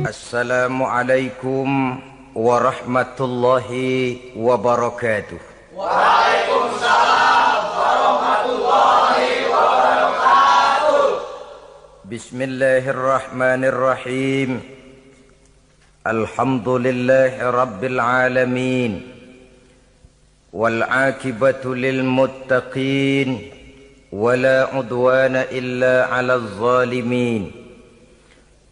Assalamualaikum warahmatullahi wabarakatuh. Waalaikumsalam warahmatullahi wabarakatuh. Bismillahirrahmanirrahim. Alhamdulillahi rabbil alamin. Wal akibatu lil muttaqin. Wala udwana illa 'alal zalimin.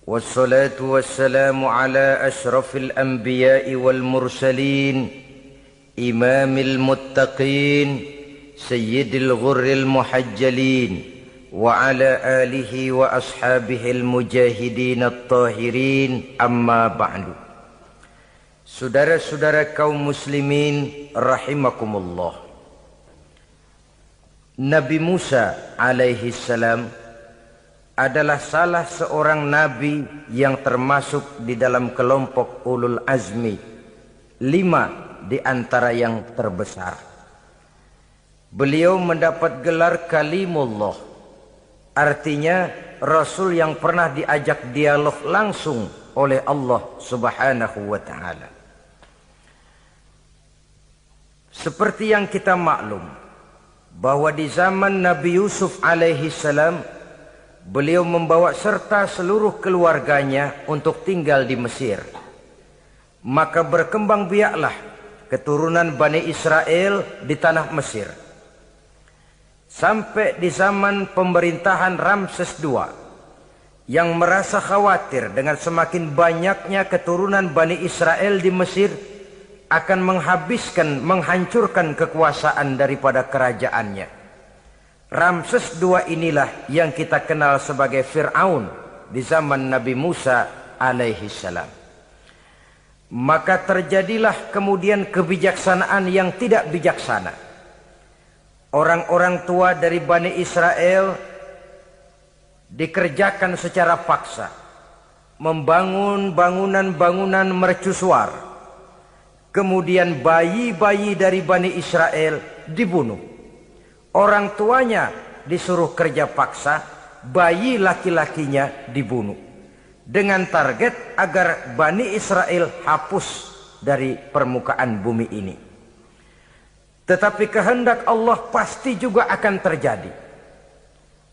Wassalatu wassalamu ala ashrafil anbiya'i wal mursalin, imamil muttaqin, sayyidil ghurril muhajjalin, wa ala alihi wa ashabihil mujahidin at-tahirin, amma ba'du. Saudara-saudara kaum muslimin rahimakumullah. Nabi Musa alaihi salam adalah salah seorang nabi yang termasuk di dalam kelompok ulul azmi, 5 di antara yang terbesar. Beliau mendapat gelar kalimullah, artinya rasul yang pernah diajak dialog langsung oleh Allah subhanahu wa ta'ala. Seperti yang kita maklum bahwa di zaman Nabi Yusuf alaihi salam, beliau membawa serta seluruh keluarganya untuk tinggal di Mesir. Maka berkembang biaklah keturunan Bani Israel di tanah Mesir. Sampai di zaman pemerintahan Ramses II, yang merasa khawatir dengan semakin banyaknya keturunan Bani Israel di Mesir akan menghancurkan kekuasaan daripada kerajaannya. Ramses II inilah yang kita kenal sebagai Fir'aun di zaman Nabi Musa alaihi salam. Maka terjadilah kemudian kebijaksanaan yang tidak bijaksana. Orang-orang tua dari Bani Israel dikerjakan secara paksa, membangun bangunan-bangunan mercusuar. Kemudian bayi-bayi dari Bani Israel dibunuh. Orang tuanya disuruh kerja paksa, bayi laki-lakinya dibunuh. Dengan target agar Bani Israel hapus dari permukaan bumi ini. Tetapi kehendak Allah pasti juga akan terjadi.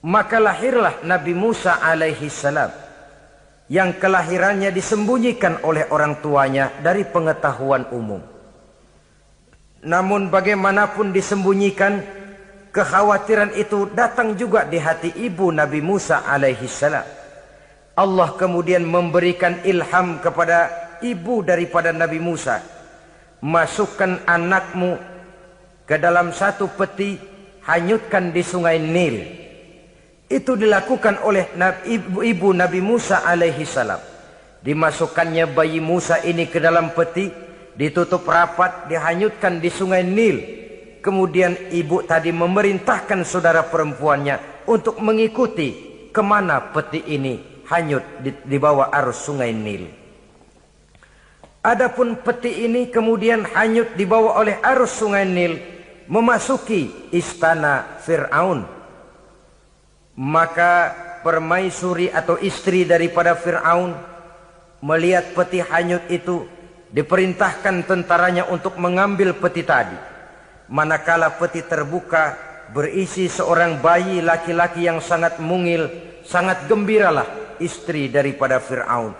Maka lahirlah Nabi Musa alaihi salam, yang kelahirannya disembunyikan oleh orang tuanya dari pengetahuan umum. Namun bagaimanapun disembunyikan, kekhawatiran itu datang juga di hati ibu Nabi Musa alaihi salam. Allah kemudian memberikan ilham kepada ibu daripada Nabi Musa. Masukkan anakmu ke dalam satu peti, hanyutkan di sungai Nil. Itu dilakukan oleh ibu Nabi Musa alaihi salam. Dimasukkannya bayi Musa ini ke dalam peti, ditutup rapat, dihanyutkan di sungai Nil. Kemudian ibu tadi memerintahkan saudara perempuannya untuk mengikuti kemana peti ini hanyut di bawah arus sungai Nil. Adapun peti ini kemudian hanyut dibawa oleh arus sungai Nil, memasuki istana Fir'aun. Maka permaisuri atau istri daripada Fir'aun melihat peti hanyut itu, diperintahkan tentaranya untuk mengambil peti tadi. Manakala peti terbuka, berisi seorang bayi laki-laki yang sangat mungil, sangat gembiralah istri daripada Fir'aun.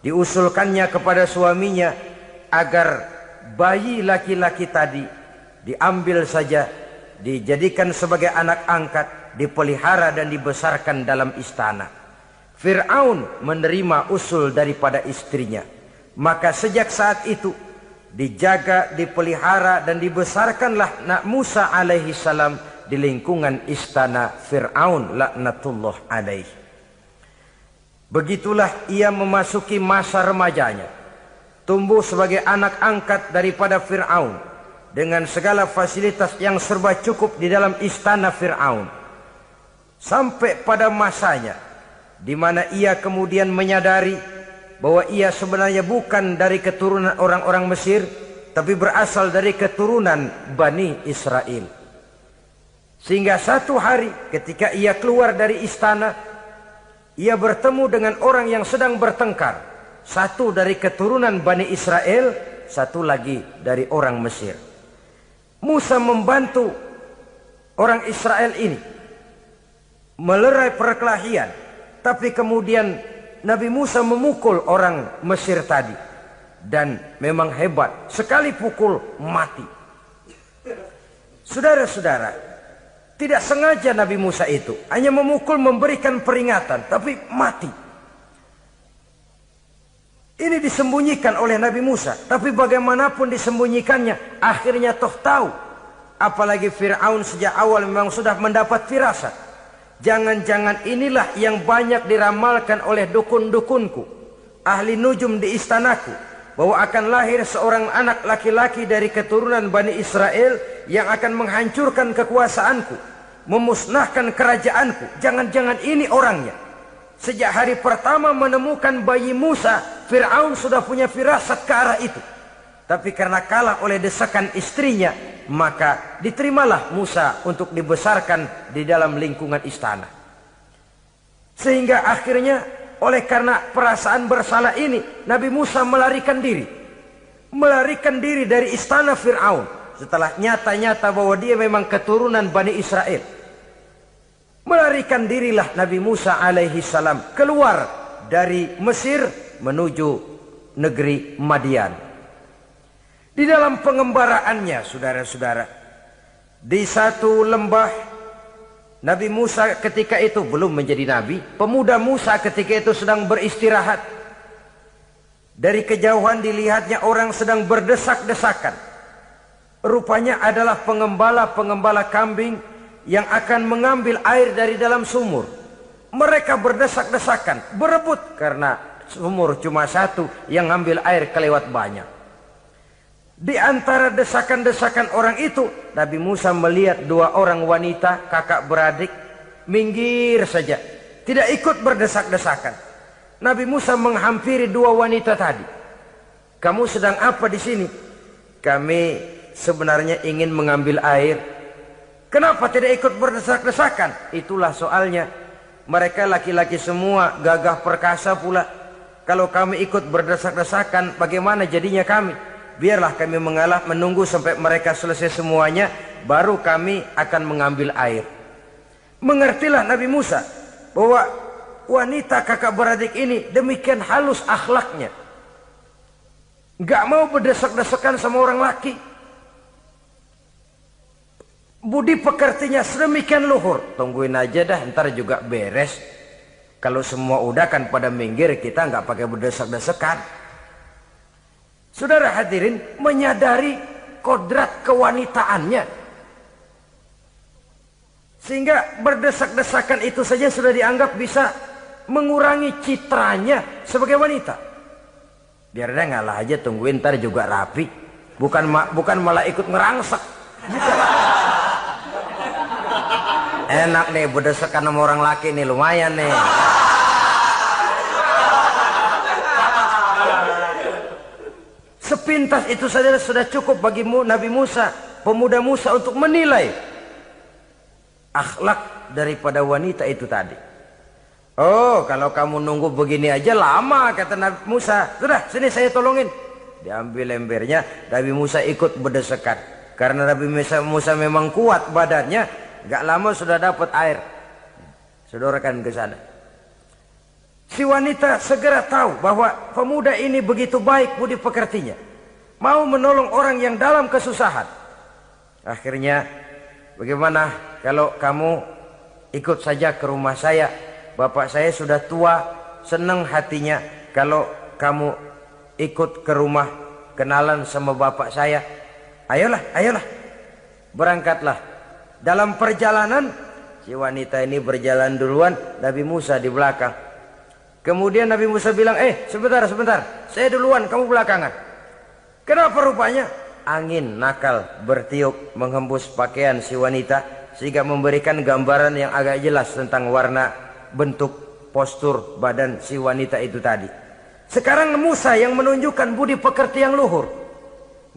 Diusulkannya kepada suaminya agar bayi laki-laki tadi diambil saja, dijadikan sebagai anak angkat, dipelihara dan dibesarkan dalam istana. Fir'aun menerima usul daripada istrinya. Maka sejak saat itu dijaga, dipelihara dan dibesarkanlah Nabi Musa alaihi salam di lingkungan istana Fir'aun laknatullah alaihi. Begitulah ia memasuki masa remajanya, tumbuh sebagai anak angkat daripada Fir'aun dengan segala fasilitas yang serba cukup di dalam istana Fir'aun. Sampai pada masanya di mana ia kemudian menyadari bahwa ia sebenarnya bukan dari keturunan orang-orang Mesir, tapi berasal dari keturunan Bani Israel. Sehingga satu hari ketika ia keluar dari istana, ia bertemu dengan orang yang sedang bertengkar Satu dari keturunan Bani Israel, satu lagi dari orang Mesir. Musa membantu orang Israel ini melerai perkelahian, tapi kemudian Nabi Musa memukul orang Mesir tadi, dan memang hebat, sekali pukul mati. Saudara-saudara, tidak sengaja Nabi Musa itu hanya memukul, memberikan peringatan, tapi mati. Ini disembunyikan oleh Nabi Musa, tapi bagaimanapun disembunyikannya, akhirnya toh tahu. Apalagi Fir'aun sejak awal memang sudah mendapat firasat. Jangan-jangan inilah yang banyak diramalkan oleh dukun-dukunku, ahli nujum di istanaku, bahwa akan lahir seorang anak laki-laki dari keturunan Bani Israel yang akan menghancurkan kekuasaanku, memusnahkan kerajaanku. Jangan-jangan ini orangnya. Sejak hari pertama menemukan bayi Musa, Fir'aun sudah punya firasat ke arah itu. Tapi karena kalah oleh desakan istrinya, maka diterimalah Musa untuk dibesarkan di dalam lingkungan istana. Sehingga akhirnya oleh karena perasaan bersalah ini, Nabi Musa melarikan diri. Melarikan diri dari istana Fir'aun setelah nyata-nyata bahwa dia memang keturunan Bani Israel. Melarikan dirilah Nabi Musa alaihi salam keluar dari Mesir menuju negeri Madian. Di dalam pengembaraannya, saudara-saudara, di satu lembah, Nabi Musa ketika itu belum menjadi nabi. Pemuda Musa ketika itu sedang beristirahat. Dari kejauhan dilihatnya orang sedang berdesak-desakan. Rupanya adalah pengembala-pengembala kambing yang akan mengambil air dari dalam sumur. Mereka berdesak-desakan, berebut karena sumur cuma satu, yang ngambil air kelewat banyak. Di antara desakan-desakan orang itu, Nabi Musa melihat dua orang wanita kakak beradik minggir saja, tidak ikut berdesak-desakan. Nabi Musa menghampiri dua wanita tadi. Kamu sedang apa di sini? Kami sebenarnya ingin mengambil air. Kenapa tidak ikut berdesak-desakan? Itulah soalnya. Mereka laki-laki semua, gagah perkasa pula. Kalau kami ikut berdesak-desakan, bagaimana jadinya kami? Biarlah kami mengalah, menunggu sampai mereka selesai semuanya, baru kami akan mengambil air. Mengertilah Nabi Musa bahwa wanita kakak beradik ini demikian halus akhlaknya. Gak mau berdesak-desakan sama orang laki. Budi pekertinya sedemikian luhur. Tungguin aja dah, ntar juga beres. Kalau semua udah kan pada minggir, kita nggak pakai berdesak-desakan. Saudara hadirin, menyadari kodrat kewanitaannya, sehingga berdesak-desakan itu saja sudah dianggap bisa mengurangi citranya sebagai wanita. Biar dia ngalah aja, tungguin ntar juga rapi. Bukan malah ikut ngerangsek. Enak nih berdesakan sama orang laki nih, lumayan nih. Sepintas itu saja sudah cukup bagi Nabi Musa, pemuda Musa, untuk menilai akhlak daripada wanita itu tadi. Oh, kalau kamu nunggu begini aja lama, kata Nabi Musa. Sudah, sini saya tolongin. Diambil embernya, Nabi Musa ikut berdesakan. Karena Nabi Musa memang kuat badannya. Gak lama sudah dapat air. Sodorkan ke sana. Si wanita segera tahu bahwa pemuda ini begitu baik budi pekertinya, mau menolong orang yang dalam kesusahan. Akhirnya, bagaimana kalau kamu ikut saja ke rumah saya? Bapak saya sudah tua, senang hatinya kalau kamu ikut ke rumah, kenalan sama bapak saya. Ayolah, ayolah, berangkatlah. Dalam perjalanan, si wanita ini berjalan duluan, Nabi Musa di belakang. Kemudian Nabi Musa bilang, sebentar, saya duluan, kamu belakangan. Kenapa rupanya? Angin nakal bertiup menghembus pakaian si wanita, sehingga memberikan gambaran yang agak jelas tentang warna, bentuk, postur badan si wanita itu tadi. Sekarang Musa yang menunjukkan budi pekerti yang luhur.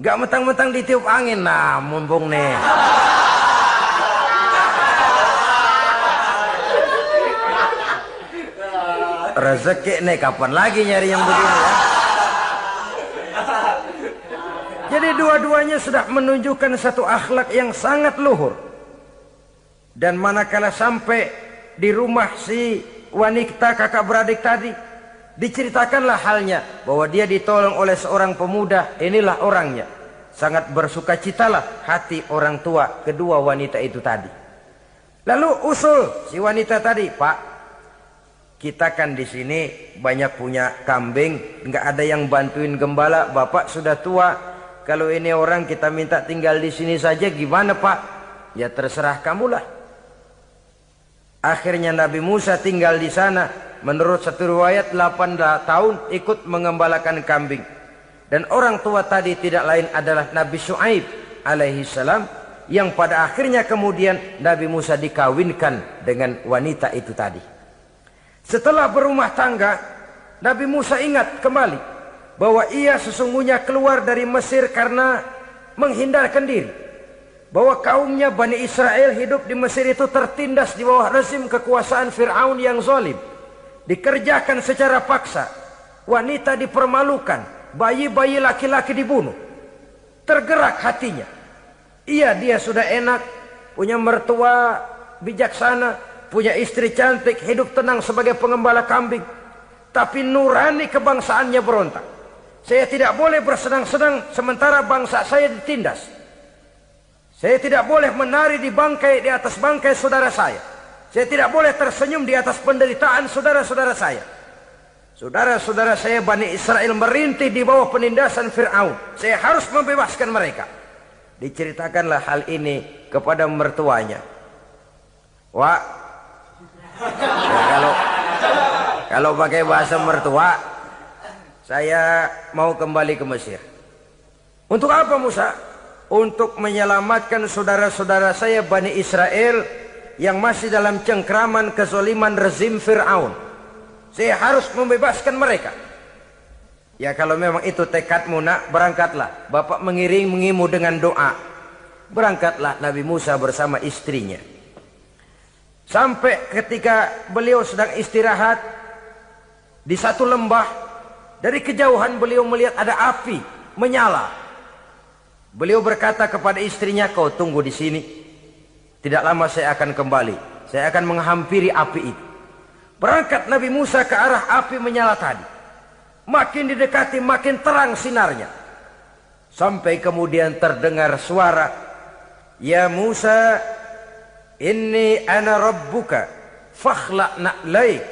Gak mentang-mentang ditiup angin, nah mumpung nih. Rezeki nih, kapan lagi nyari yang begini ya? Ini dua-duanya sudah menunjukkan satu akhlak yang sangat luhur. Dan manakala sampai di rumah si wanita kakak beradik tadi, diceritakanlah halnya bahwa dia ditolong oleh seorang pemuda. Inilah orangnya. Sangat bersukacitalah hati orang tua kedua wanita itu tadi. Lalu usul si wanita tadi, Pak, kita kan di sini banyak punya kambing, nggak ada yang bantuin gembala. Bapak sudah tua. Kalau ini orang kita minta tinggal di sini saja, gimana Pak? Ya terserah kamulah. Akhirnya Nabi Musa tinggal di sana. Menurut satu riwayat 8 tahun ikut mengembalakan kambing. Dan orang tua tadi tidak lain adalah Nabi Syuaib alaihi salam, yang pada akhirnya kemudian Nabi Musa dikawinkan dengan wanita itu tadi. Setelah berumah tangga, Nabi Musa ingat kembali bahwa ia sesungguhnya keluar dari Mesir karena menghindarkan diri. Bahwa kaumnya Bani Israel hidup di Mesir itu tertindas di bawah rezim kekuasaan Fir'aun yang zalim. Dikerjakan secara paksa, wanita dipermalukan, bayi-bayi laki-laki dibunuh. Tergerak hatinya. Iya, dia sudah enak, punya mertua bijaksana, punya istri cantik, hidup tenang sebagai pengembala kambing. Tapi nurani kebangsaannya berontak. Saya tidak boleh bersenang-senang sementara bangsa saya ditindas. Saya tidak boleh menari di atas bangkai saudara saya. Saya tidak boleh tersenyum di atas penderitaan saudara-saudara saya. Saudara-saudara saya Bani Israel merintih di bawah penindasan Fir'aun. Saya harus membebaskan mereka. Diceritakanlah hal ini kepada mertuanya. Wah, ya kalau pakai bahasa mertua, saya mau kembali ke Mesir. Untuk apa Musa? Untuk menyelamatkan saudara-saudara saya Bani Israel yang masih dalam cengkraman kezaliman rezim Fir'aun. Saya harus membebaskan mereka. Ya kalau memang itu tekadmu nak, berangkatlah. Bapak mengiringimu dengan doa. Berangkatlah Nabi Musa bersama istrinya. Sampai ketika beliau sedang istirahat di satu lembah, dari kejauhan beliau melihat ada api menyala. Beliau berkata kepada istrinya, kau tunggu di sini. Tidak lama saya akan kembali. Saya akan menghampiri api itu. Berangkat Nabi Musa ke arah api menyala tadi. Makin didekati makin terang sinarnya. Sampai kemudian terdengar suara, ya Musa, inni ana rabbuka fakhla' na'laik.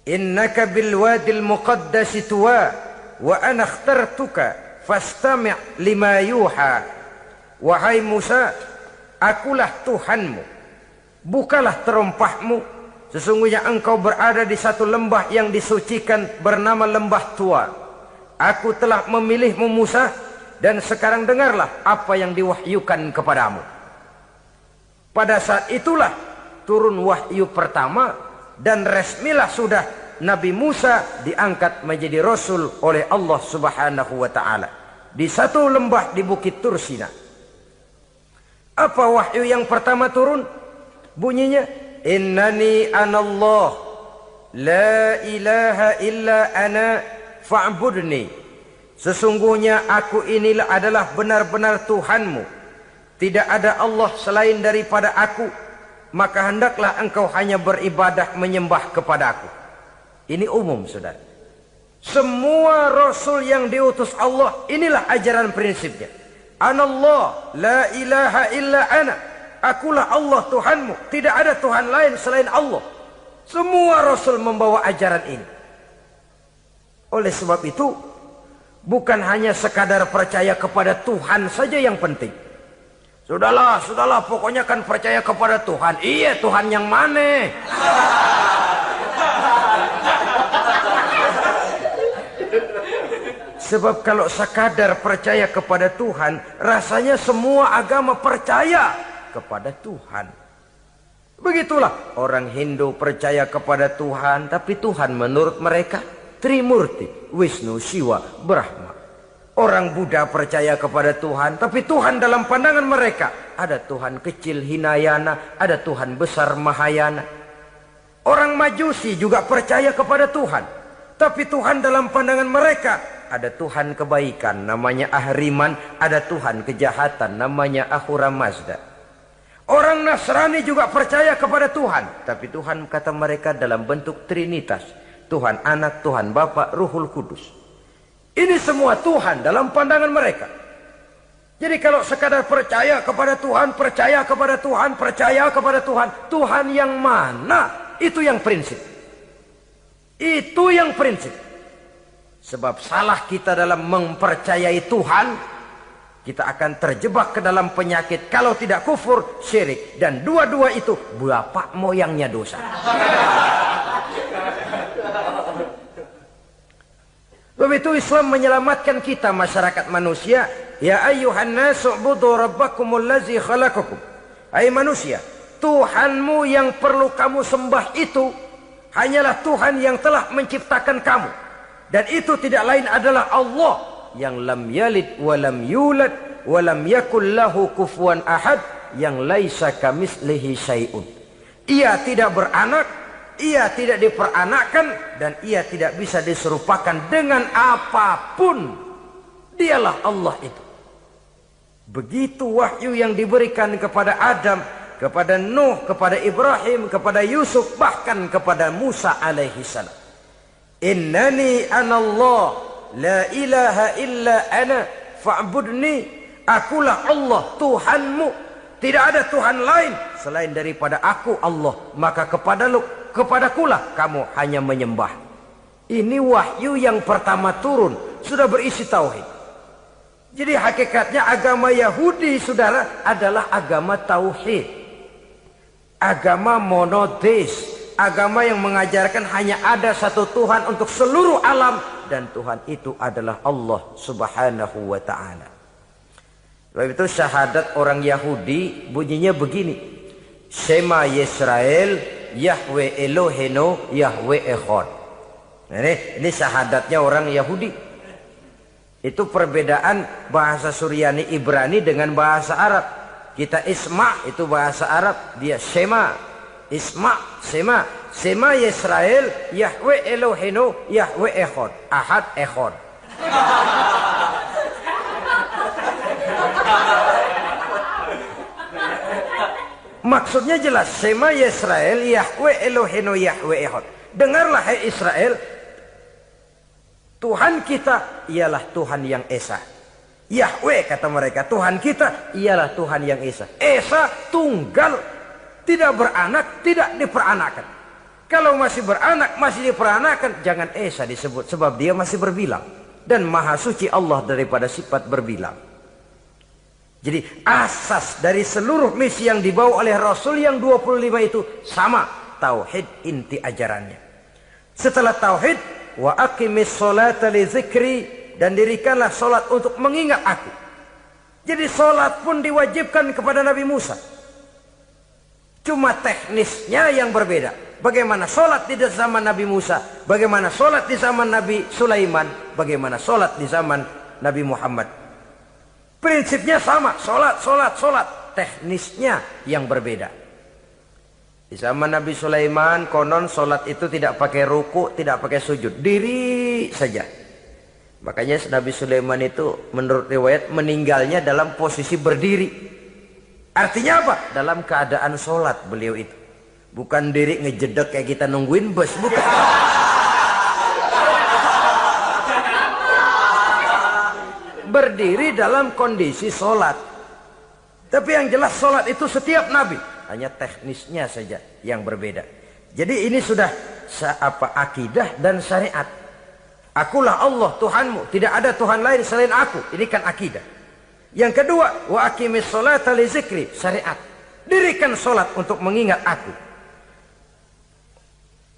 Innaka bilwadil muqaddasi tuwa wa ana akhtartuka fastami' lima yuha. Wahai Musa, akulah Tuhanmu, bukalah terompahmu. Sesungguhnya engkau berada di satu lembah yang disucikan bernama lembah tua. Aku telah memilihmu Musa, dan sekarang dengarlah apa yang diwahyukan kepadamu. Pada saat itulah turun wahyu pertama, dan resmilah sudah Nabi Musa diangkat menjadi Rasul oleh Allah Subhanahu wa ta'ala. Di satu lembah di Bukit Tursina. Apa wahyu yang pertama turun? Bunyinya, innani anallah, la ilaha illa ana fa'budni. Sesungguhnya aku inilah adalah benar-benar Tuhanmu. Tidak ada Allah selain daripada aku. Maka hendaklah engkau hanya beribadah menyembah kepadaku. Ini umum saudara. Semua Rasul yang diutus Allah, inilah ajaran prinsipnya. Anallah, la ilaha illa ana. Akulah Allah Tuhanmu. Tidak ada Tuhan lain selain Allah. Semua Rasul membawa ajaran ini. Oleh sebab itu, bukan hanya sekadar percaya kepada Tuhan saja yang penting. Sudahlah, pokoknya kan percaya kepada Tuhan. Iya, Tuhan yang mana? Sebab kalau sekadar percaya kepada Tuhan, rasanya semua agama percaya kepada Tuhan. Begitulah orang Hindu percaya kepada Tuhan, tapi Tuhan menurut mereka Trimurti, Wisnu, Shiva, Brahma. Orang Buddha percaya kepada Tuhan, tapi Tuhan dalam pandangan mereka ada Tuhan kecil Hinayana, ada Tuhan besar Mahayana. Orang Majusi juga percaya kepada Tuhan, tapi Tuhan dalam pandangan mereka ada Tuhan kebaikan namanya Ahriman, ada Tuhan kejahatan namanya Ahura Mazda. Orang Nasrani juga percaya kepada Tuhan, tapi Tuhan kata mereka dalam bentuk Trinitas. Tuhan Anak, Tuhan Bapa, Ruhul Kudus. Ini semua Tuhan dalam pandangan mereka. Jadi kalau sekadar percaya kepada Tuhan, percaya kepada Tuhan, percaya kepada Tuhan, Tuhan yang mana? Itu yang prinsip. Itu yang prinsip. Sebab salah kita dalam mempercayai Tuhan, kita akan terjebak ke dalam penyakit. Kalau tidak kufur, syirik. Dan dua-dua itu bapak moyangnya dosa. Sebab itu Islam menyelamatkan kita masyarakat manusia. Ya ayyuhan nasu ubudu rabbakumul ladzi khalaqakum. Hai manusia, Tuhanmu yang perlu kamu sembah itu hanyalah Tuhan yang telah menciptakan kamu. Dan itu tidak lain adalah Allah yang lam yalid wa lam yulad wa lam yakul lahu kufuwan ahad, yang laisa kamitslihi syai'un. Ia tidak beranak, ia tidak diperanakkan, dan ia tidak bisa diserupakan dengan apapun. Dialah Allah itu. Begitu wahyu yang diberikan kepada Adam, kepada Nuh, kepada Ibrahim, kepada Yusuf, bahkan kepada Musa alaihi salam. Innani anallah la ilaha illa ana fa'budni. Akulah Allah Tuhanmu, tidak ada Tuhan lain selain daripada aku Allah, maka kepadakulah kamu hanya menyembah. Ini wahyu yang pertama turun, sudah berisi tauhid. Jadi hakikatnya agama Yahudi, saudara, adalah agama tauhid. Agama monoteis. Agama yang mengajarkan hanya ada satu Tuhan untuk seluruh alam. Dan Tuhan itu adalah Allah subhanahu wa ta'ala. Sebab itu syahadat orang Yahudi bunyinya begini. Shema Yisrael, Yahweh Elohenu, Yahweh Echad. Ini syahadatnya orang Yahudi. Itu perbedaan bahasa Suryani Ibrani dengan bahasa Arab. Kita Isma itu bahasa Arab, dia Shema. Isma, Shema. Shema Yisrael, Yahweh Elohenu, Yahweh Echad. Ahad Echad. Maksudnya jelas. Shema Yisrael, Yahweh Elohenu, Yahweh Echad. Dengarlah hai Israel, Tuhan kita ialah Tuhan yang Esa. Yahweh kata mereka, Tuhan kita ialah Tuhan yang Esa. Esa tunggal, tidak beranak, tidak diperanakan. Kalau masih beranak, masih diperanakan, jangan Esa disebut, sebab dia masih berbilang. Dan maha suci Allah daripada sifat berbilang. Jadi asas dari seluruh misi yang dibawa oleh Rasul yang 25 itu sama. Tauhid inti ajarannya. Setelah tauhid, wa aqimis sholata li zikri, dan dirikanlah solat untuk mengingat aku. Jadi solat pun diwajibkan kepada Nabi Musa. Cuma teknisnya yang berbeda. Bagaimana solat di zaman Nabi Musa, bagaimana solat di zaman Nabi Sulaiman, bagaimana solat di zaman Nabi Muhammad. Prinsipnya sama, solat. Teknisnya yang berbeda. Di zaman Nabi Sulaiman konon solat itu tidak pakai ruku, tidak pakai sujud, diri saja. Makanya Nabi Sulaiman itu menurut riwayat meninggalnya dalam posisi berdiri. Artinya apa? Dalam keadaan solat beliau itu. Bukan diri ngejedek kayak kita nungguin bus, bukan. Berdiri dalam kondisi solat. Tapi yang jelas solat itu setiap Nabi. Hanya teknisnya saja yang berbeda. Jadi ini sudah akidah dan syariat. Akulah Allah Tuhanmu, tidak ada Tuhan lain selain aku. Ini kan akidah. Yang kedua, wa aqimis sholata li zikri, syariat. Dirikan solat untuk mengingat aku.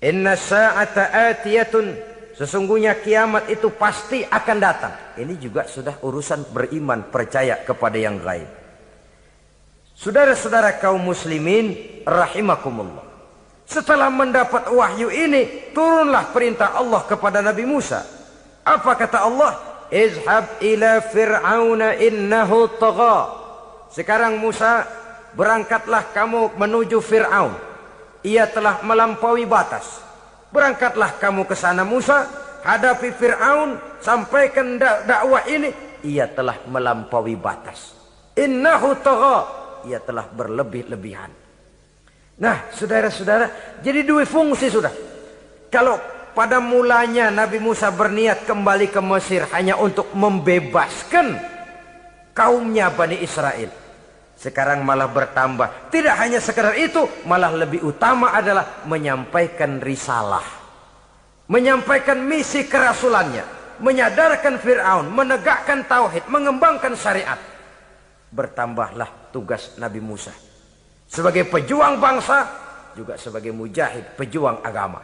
Inna sa'ata atiyatun, sesungguhnya kiamat itu pasti akan datang. Ini juga sudah urusan beriman, percaya kepada yang gaib. Saudara-saudara kaum muslimin rahimakumullah. Setelah mendapat wahyu ini, turunlah perintah Allah kepada Nabi Musa. Apa kata Allah? Izhab ila fir'auna innahu tagha. Sekarang Musa, berangkatlah kamu menuju Fir'aun. Ia telah melampaui batas. Berangkatlah kamu ke sana Musa, hadapi Fir'aun, sampaikan dakwah ini, ia telah melampaui batas. Innahu tagha, ia telah berlebih-lebihan. Nah, saudara-saudara, jadi dua fungsi sudah. Kalau pada mulanya Nabi Musa berniat kembali ke Mesir hanya untuk membebaskan kaumnya Bani Israel, sekarang malah bertambah. Tidak hanya sekedar itu, malah lebih utama adalah menyampaikan risalah, menyampaikan misi kerasulannya, menyadarkan Fir'aun, menegakkan tauhid, mengembangkan syariat. Bertambahlah tugas Nabi Musa sebagai pejuang bangsa, juga sebagai mujahid, pejuang agama.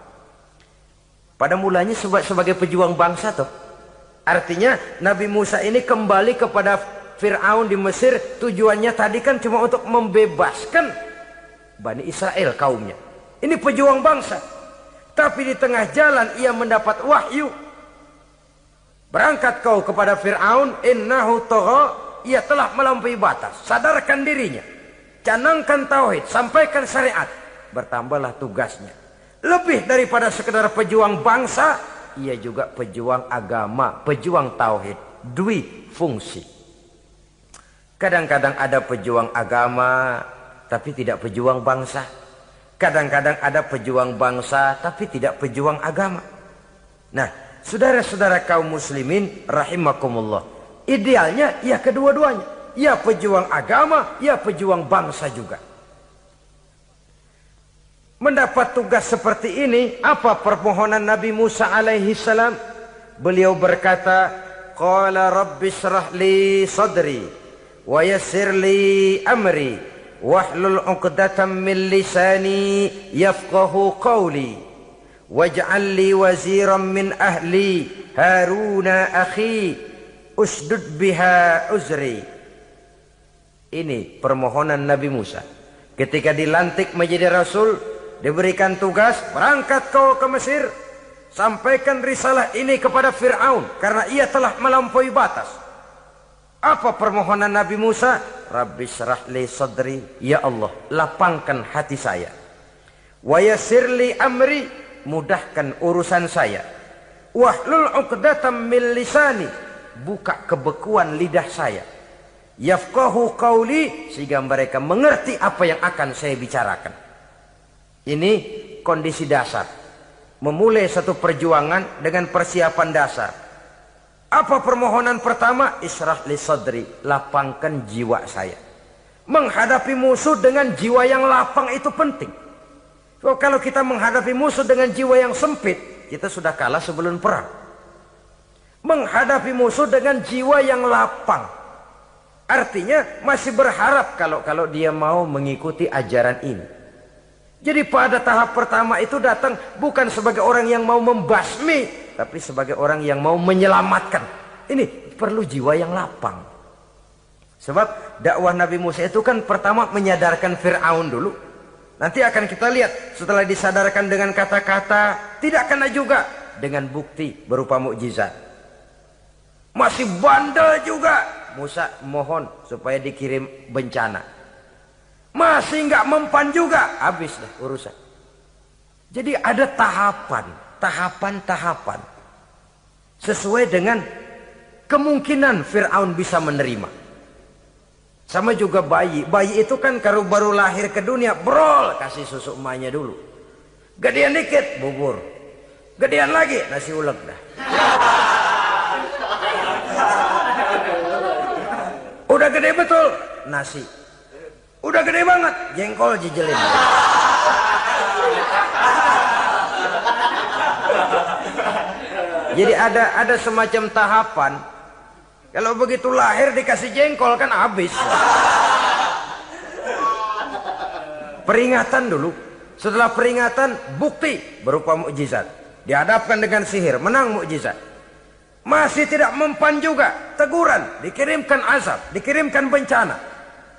Pada mulanya sebagai pejuang bangsa tuh. Artinya Nabi Musa ini kembali kepada Fir'aun di Mesir, tujuannya tadi kan cuma untuk membebaskan Bani Israel kaumnya. Ini pejuang bangsa. Tapi di tengah jalan ia mendapat wahyu. Berangkat kau kepada Fir'aun, innahu tagha, ia telah melampaui batas. Sadarkan dirinya, canangkan tauhid, sampaikan syariat. Bertambahlah tugasnya. Lebih daripada sekedar pejuang bangsa, ia juga pejuang agama, pejuang tauhid. Dwi fungsi. Kadang-kadang ada pejuang agama tapi tidak pejuang bangsa. Kadang-kadang ada pejuang bangsa tapi tidak pejuang agama. Nah, saudara-saudara kaum muslimin rahimakumullah, idealnya ya kedua-duanya. Ya pejuang agama, ya pejuang bangsa juga. Mendapat tugas seperti ini, apa permohonan Nabi Musa alaihi salam? Beliau berkata, qala rabbi shrah li sadri wa yassir li amri wahlul 'uqdatam min lisani yafqahu qawli waj'al li waziran min ahli Haruna akhi usdud biha uzri. Ini permohonan Nabi Musa ketika dilantik menjadi rasul, diberikan tugas, berangkat kau ke Mesir, sampaikan risalah ini kepada Fir'aun karena ia telah melampaui batas. Apa permohonan Nabi Musa? Rabbi syrah li sadri, ya Allah, lapangkan hati saya. Wa yassir li amri, mudahkan urusan saya. Wahlul 'uqdatam min lisani, buka kebekuan lidah saya. Yafqahu qawli, sehingga mereka mengerti apa yang akan saya bicarakan. Ini kondisi dasar. Memulai satu perjuangan dengan persiapan dasar. Apa permohonan pertama? Isyrah li sadri, lapangkan jiwa saya. Menghadapi musuh dengan jiwa yang lapang itu penting. So, kalau kita menghadapi musuh dengan jiwa yang sempit, kita sudah kalah sebelum perang. Menghadapi musuh dengan jiwa yang lapang, artinya masih berharap kalau dia mau mengikuti ajaran ini. Jadi pada tahap pertama itu datang bukan sebagai orang yang mau membasmi, tapi sebagai orang yang mau menyelamatkan. Ini perlu jiwa yang lapang. Sebab dakwah Nabi Musa itu kan pertama menyadarkan Fir'aun dulu. Nanti akan kita lihat setelah disadarkan dengan kata-kata, tidak kena juga dengan bukti berupa mukjizat. Masih bandel juga. Musa mohon supaya dikirim bencana. Masih nggak mempan juga, habis dah urusan. Jadi ada tahapan-tahapan sesuai dengan kemungkinan Fir'aun bisa menerima. Sama juga bayi itu kan kalau baru lahir ke dunia, brol, kasih susu emaknya dulu. Gedean dikit, bubur. Gedean lagi, nasi ulek dah. Udah gede betul, nasi. Udah gede banget, jengkol jijelin. Jadi ada semacam tahapan. Kalau begitu lahir dikasih jengkol kan habis. Peringatan dulu. Setelah peringatan, bukti berupa mukjizat. Dihadapkan dengan sihir, menang mukjizat. Masih tidak mempan juga, teguran, dikirimkan azab, dikirimkan bencana.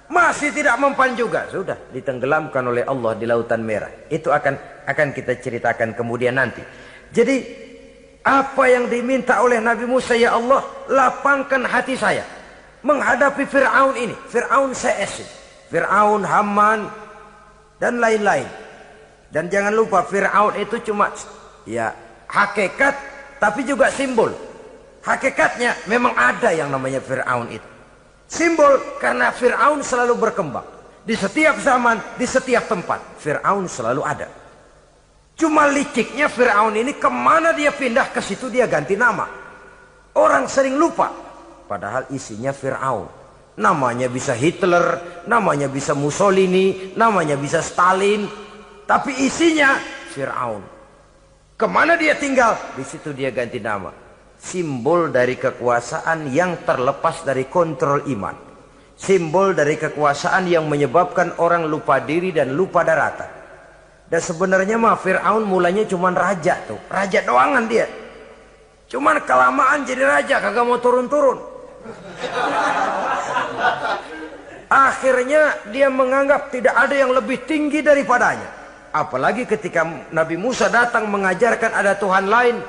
Masih tidak mempan juga, sudah ditenggelamkan oleh Allah di Lautan Merah. Itu akan kita ceritakan kemudian nanti. Jadi apa yang diminta oleh Nabi Musa, ya Allah, lapangkan hati saya menghadapi Fir'aun ini. Fir'aun CS, Fir'aun, Haman, dan lain-lain. Dan jangan lupa Fir'aun itu cuma ya hakikat tapi juga simbol. Hakikatnya memang ada yang namanya Fir'aun itu. Simbol karena Fir'aun selalu berkembang. Di setiap zaman, di setiap tempat, Fir'aun selalu ada. Cuma liciknya Fir'aun ini kemana dia pindah, ke situ dia ganti nama. Orang sering lupa. Padahal isinya Fir'aun. Namanya bisa Hitler, namanya bisa Mussolini, namanya bisa Stalin. Tapi isinya Fir'aun. Kemana dia tinggal, di situ dia ganti nama. Simbol dari kekuasaan yang terlepas dari kontrol iman. Simbol dari kekuasaan yang menyebabkan orang lupa diri dan lupa daratan. Dan sebenarnya mah Fir'aun mulanya cuman raja tuh. Raja doangan dia. Cuman kelamaan jadi raja, kagak mau turun-turun. Akhirnya dia menganggap tidak ada yang lebih tinggi daripadanya. Apalagi ketika Nabi Musa datang mengajarkan ada Tuhan lain,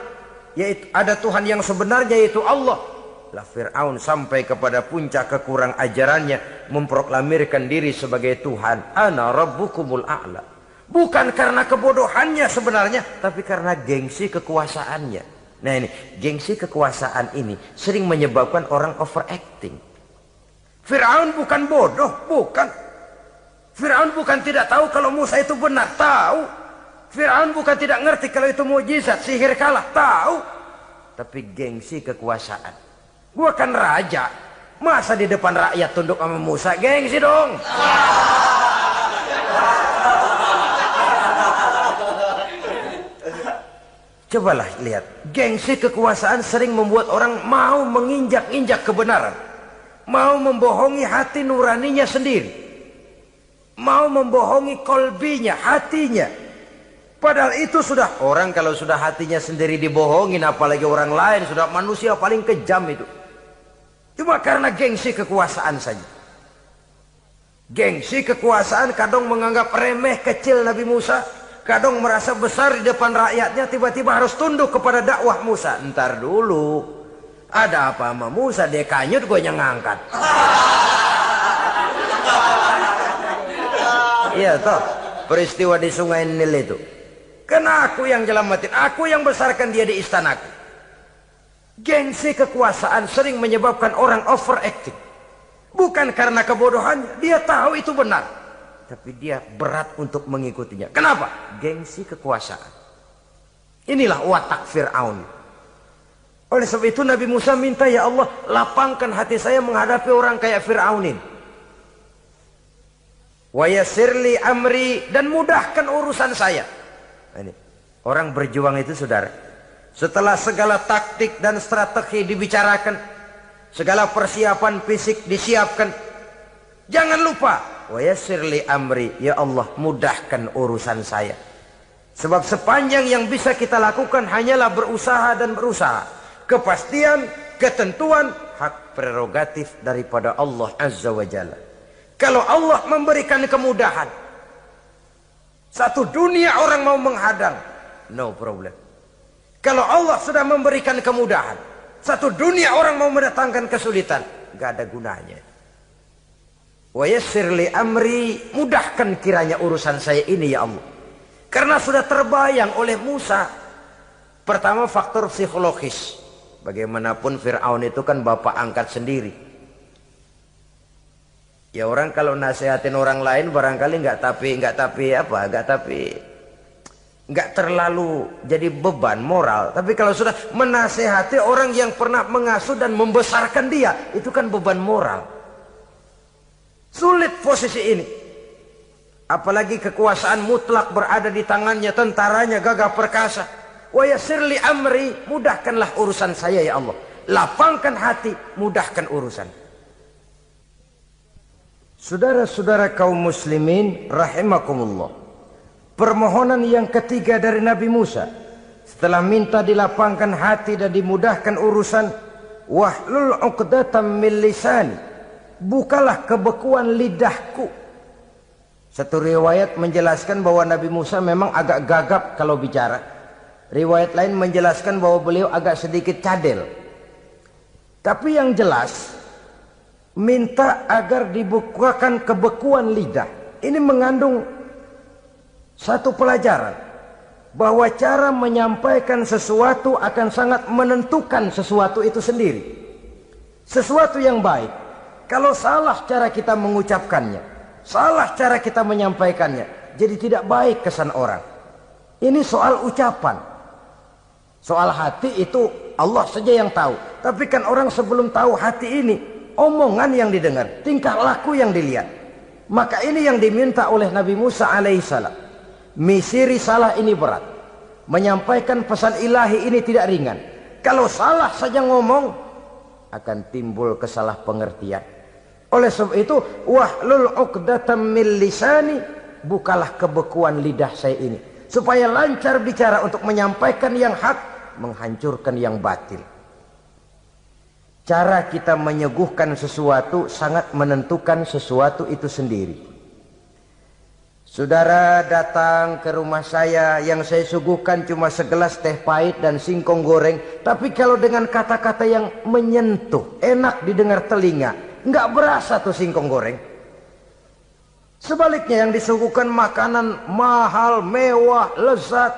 yaitu ada Tuhan yang sebenarnya, yaitu Allah. Lah Fir'aun sampai kepada puncak kekurang ajarannya, memproklamirkan diri sebagai Tuhan. Ana rabbukumul a'la. Bukan karena kebodohannya sebenarnya, tapi karena gengsi kekuasaannya. Nah ini, gengsi kekuasaan ini sering menyebabkan orang overacting. Fir'aun bukan bodoh, bukan. Fir'aun bukan tidak tahu kalau Musa itu benar, tahu. Fir'aun bukan tidak ngerti kalau itu mukjizat, sihir kalah, tahu. Tapi gengsi kekuasaan. Gua kan raja, masa di depan rakyat tunduk sama Musa? Gengsi dong. Cobalah lihat, gengsi kekuasaan sering membuat orang mau menginjak-injak kebenaran. Mau membohongi hati nuraninya sendiri. Mau membohongi kolbinya, hatinya. Padahal itu sudah, orang kalau sudah hatinya sendiri dibohongin, apalagi orang lain, sudah manusia paling kejam itu. Cuma karena gengsi kekuasaan saja. Gengsi kekuasaan kadang menganggap remeh kecil Nabi Musa. Kadang merasa besar di depan rakyatnya, tiba-tiba harus tunduk kepada dakwah Musa. Ntar dulu, ada apa sama Musa? Dia kanyut, gue yang ngangkat. Iya toh, peristiwa di Sungai Nil itu. Karena aku yang nyelamatin, aku yang besarkan dia di istanaku. Gengsi kekuasaan sering menyebabkan orang overacting. Bukan karena kebodohannya, dia tahu itu benar. Tapi dia berat untuk mengikutinya. Kenapa? Gengsi kekuasaan. Inilah watak Fir'aun. Oleh sebab itu Nabi Musa minta, ya Allah, lapangkan hati saya menghadapi orang kayak Fir'aunin. Wa yassirli amri, dan mudahkan urusan saya. Ini orang berjuang itu, saudara, setelah segala taktik dan strategi dibicarakan, segala persiapan fisik disiapkan, jangan lupa wa yassirli amri, ya Allah, mudahkan urusan saya. Sebab sepanjang yang bisa kita lakukan hanyalah berusaha dan berusaha. Kepastian, ketentuan, hak prerogatif daripada Allah Azza wa Jalla. Kalau Allah memberikan kemudahan, satu dunia orang mau menghadang, no problem. Kalau Allah sudah memberikan kemudahan, satu dunia orang mau mendatangkan kesulitan, gak ada gunanya. Wa yassirli amri, mudahkan kiranya urusan saya ini, ya Allah. Karena sudah terbayang oleh Musa. Pertama, faktor psikologis. Bagaimanapun Fir'aun itu kan bapak angkat sendiri. Ya orang kalau nasihatin orang lain barangkali nggak terlalu jadi beban moral. Tapi kalau sudah menasehati orang yang pernah mengasuh dan membesarkan dia, itu kan beban moral. Sulit posisi ini. Apalagi kekuasaan mutlak berada di tangannya, tentaranya gagah perkasa. Wa yassirli amri, mudahkanlah urusan saya, ya Allah. Lapangkan hati, mudahkan urusan. Saudara-saudara kaum muslimin rahimakumullah. Permohonan yang ketiga dari Nabi Musa, setelah minta dilapangkan hati dan dimudahkan urusan, wahlul 'uqdatam min lisani, bukalah kebekuan lidahku. Satu riwayat menjelaskan bahwa Nabi Musa memang agak gagap kalau bicara. Riwayat lain menjelaskan bahwa beliau agak sedikit cadel. Tapi yang jelas, minta agar dibukakan kebekuan lidah. Ini mengandung satu pelajaran. bahwa cara menyampaikan sesuatu akan sangat menentukan sesuatu itu sendiri. Sesuatu yang baik, kalau salah cara kita mengucapkannya, salah cara kita menyampaikannya, jadi tidak baik kesan orang. Ini soal ucapan. Soal hati itu Allah saja yang tahu. Tapi kan orang sebelum tahu hati ini, omongan yang didengar, tingkah laku yang dilihat. Maka ini yang diminta oleh Nabi Musa alaihissalam. Misi risalah ini berat. Menyampaikan pesan ilahi ini tidak ringan. Kalau salah saja ngomong, akan timbul kesalah pengertian. Oleh sebab itu, wahlul 'uqdatam min lisani, bukalah kebekuan lidah saya ini, supaya lancar bicara untuk menyampaikan yang hak, menghancurkan yang batil. Cara kita menyuguhkan sesuatu sangat menentukan sesuatu itu sendiri. Saudara datang ke rumah saya, yang saya suguhkan cuma segelas teh pahit dan singkong goreng. Tapi kalau dengan kata-kata yang menyentuh, enak didengar telinga, nggak berasa tuh singkong goreng. Sebaliknya yang disuguhkan makanan mahal, mewah, lezat,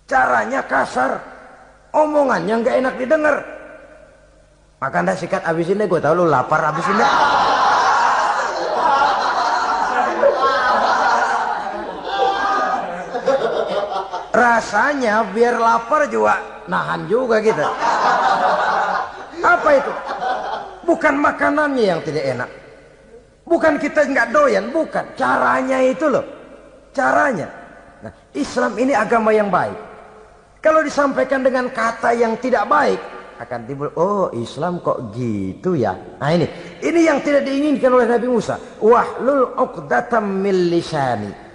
caranya kasar, omongannya nggak enak didengar. Maka anda sikat abisin deh, gue tahu lu lapar, abisin deh. Rasanya biar lapar juga nahan juga gitu. Apa itu? Bukan makanannya yang tidak enak, bukan kita nggak doyan, bukan caranya itu loh, caranya. Nah, Islam ini agama yang baik. Kalau disampaikan dengan kata yang tidak baik, akan timbul, oh Islam kok gitu ya. Nah ini yang tidak diinginkan oleh Nabi Musa. Wahlul 'uqdatam min lisani.